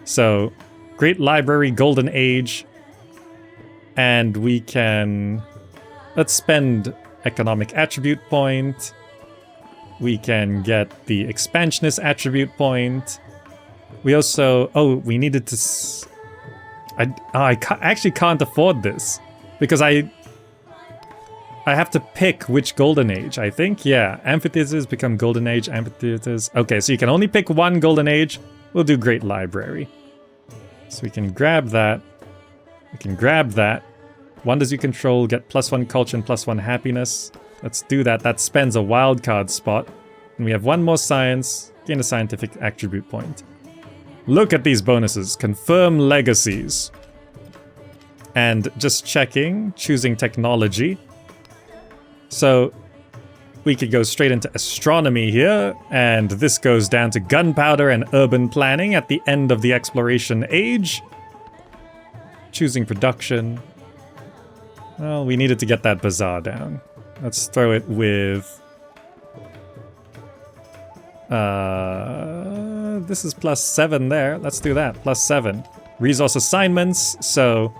So, Great Library Golden Age. And we can... let's spend economic attribute point. we can get the expansionist attribute point. We also... Oh, we needed to... actually can't afford this. Because I have to pick which golden age, I think. Yeah, amphitheaters become golden age, amphitheaters... Okay, so you can only pick one golden age. We'll do Great Library. So we can grab that. We can grab that. Wonders you control get +1 culture and +1 happiness. Let's do that. That spends a wildcard spot. And we have one more science. Gain a scientific attribute point. Look at these bonuses. Confirm legacies. And just checking, choosing technology. So we could go straight into astronomy here, and this goes down to gunpowder and urban planning at the end of the exploration age. Choosing production. Well, we needed to get that bazaar down. Let's throw it with... this is +7 there. Let's do that. +7. Resource assignments, so...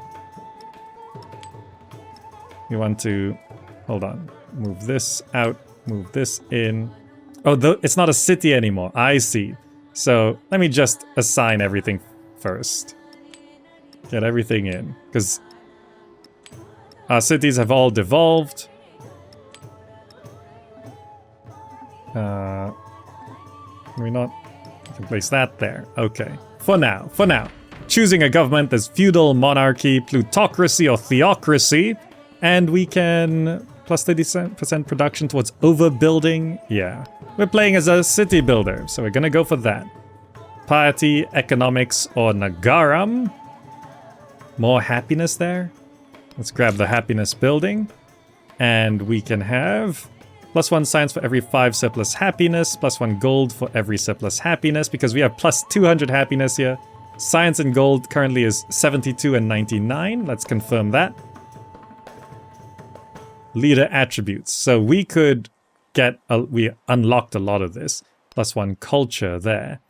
We want to... Hold on. Move this out. Move this in. Oh, it's not a city anymore. I see. So let me just assign everything first. Get everything in. Because our cities have all devolved. Can we not? We can place that there. Okay. For now. For now. Choosing a government as feudal, monarchy, plutocracy, or theocracy. And we can... +30% production towards overbuilding. Yeah. We're playing as a city builder, so we're gonna go for that. Piety, economics, or Nagaram. More happiness there. Let's grab the happiness building. And we can have +1 science for every 5 surplus happiness, +1 gold for every surplus happiness, because we have +200 happiness here. Science and gold currently is 72 and 99. Let's confirm that. Leader attributes. So we could get... we unlocked a lot of this. +1 culture there.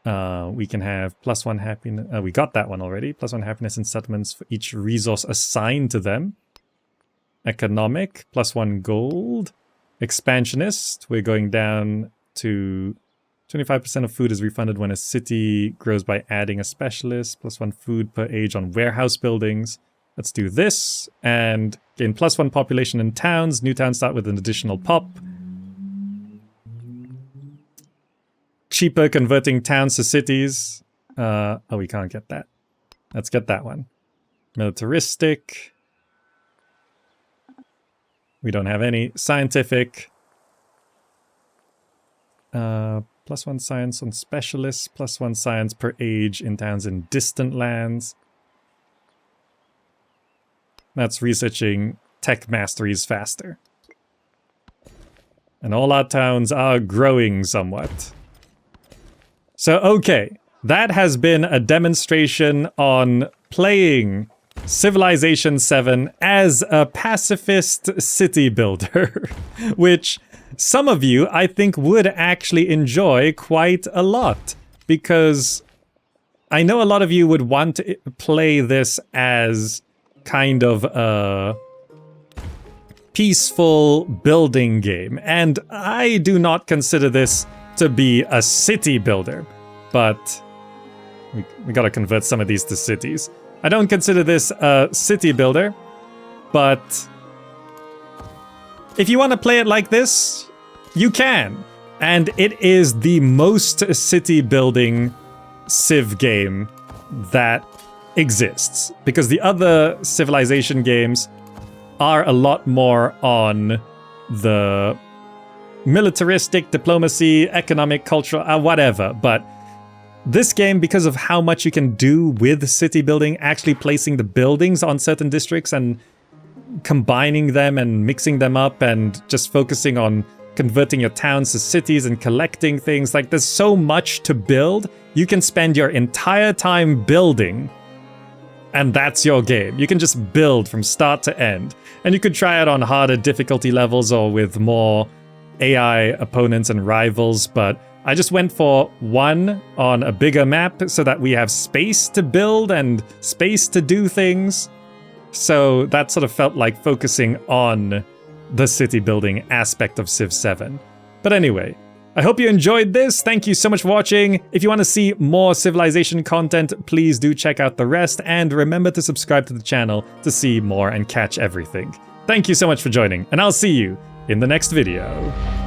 We can have +1 happiness... we got that one already. +1 happiness and settlements for each resource assigned to them. Economic. +1 gold. Expansionist. We're going down to... 25% of food is refunded when a city grows by adding a specialist. +1 food per age on warehouse buildings. Let's do this, and gain +1 population in towns. New towns start with an additional pop. Cheaper converting towns to cities. Oh, we can't get that. Let's get that one. Militaristic. We don't have any. Scientific. +1 science on specialists. +1 science per age in towns in distant lands. That's researching tech masteries faster. And all our towns are growing somewhat. So, okay. That has been a demonstration on playing Civilization 7 as a pacifist city builder. Which some of you, I think, would actually enjoy quite a lot. Because I know a lot of you would want to play this as... kind of a peaceful building game. And I do not consider this to be a city builder, but we gotta convert some of these to cities. I don't consider this a city builder, but if you want to play it like this, you can. And it is the most city building Civ game that exists, because the other Civilization games are a lot more on the militaristic, diplomacy, economic, cultural, whatever. But this game, because of how much you can do with city building, actually placing the buildings on certain districts and combining them and mixing them up and just focusing on converting your towns to cities and collecting things, like there's so much to build. You can spend your entire time building, and that's your game. You can just build from start to end. And you could try it on harder difficulty levels or with more AI opponents and rivals, but I just went for one on a bigger map so that we have space to build and space to do things. So that sort of felt like focusing on the city building aspect of Civ 7. But anyway, I hope you enjoyed this. Thank you so much for watching. If you want to see more Civilization content, please do check out the rest, and remember to subscribe to the channel to see more and catch everything. Thank you so much for joining, and I'll see you in the next video.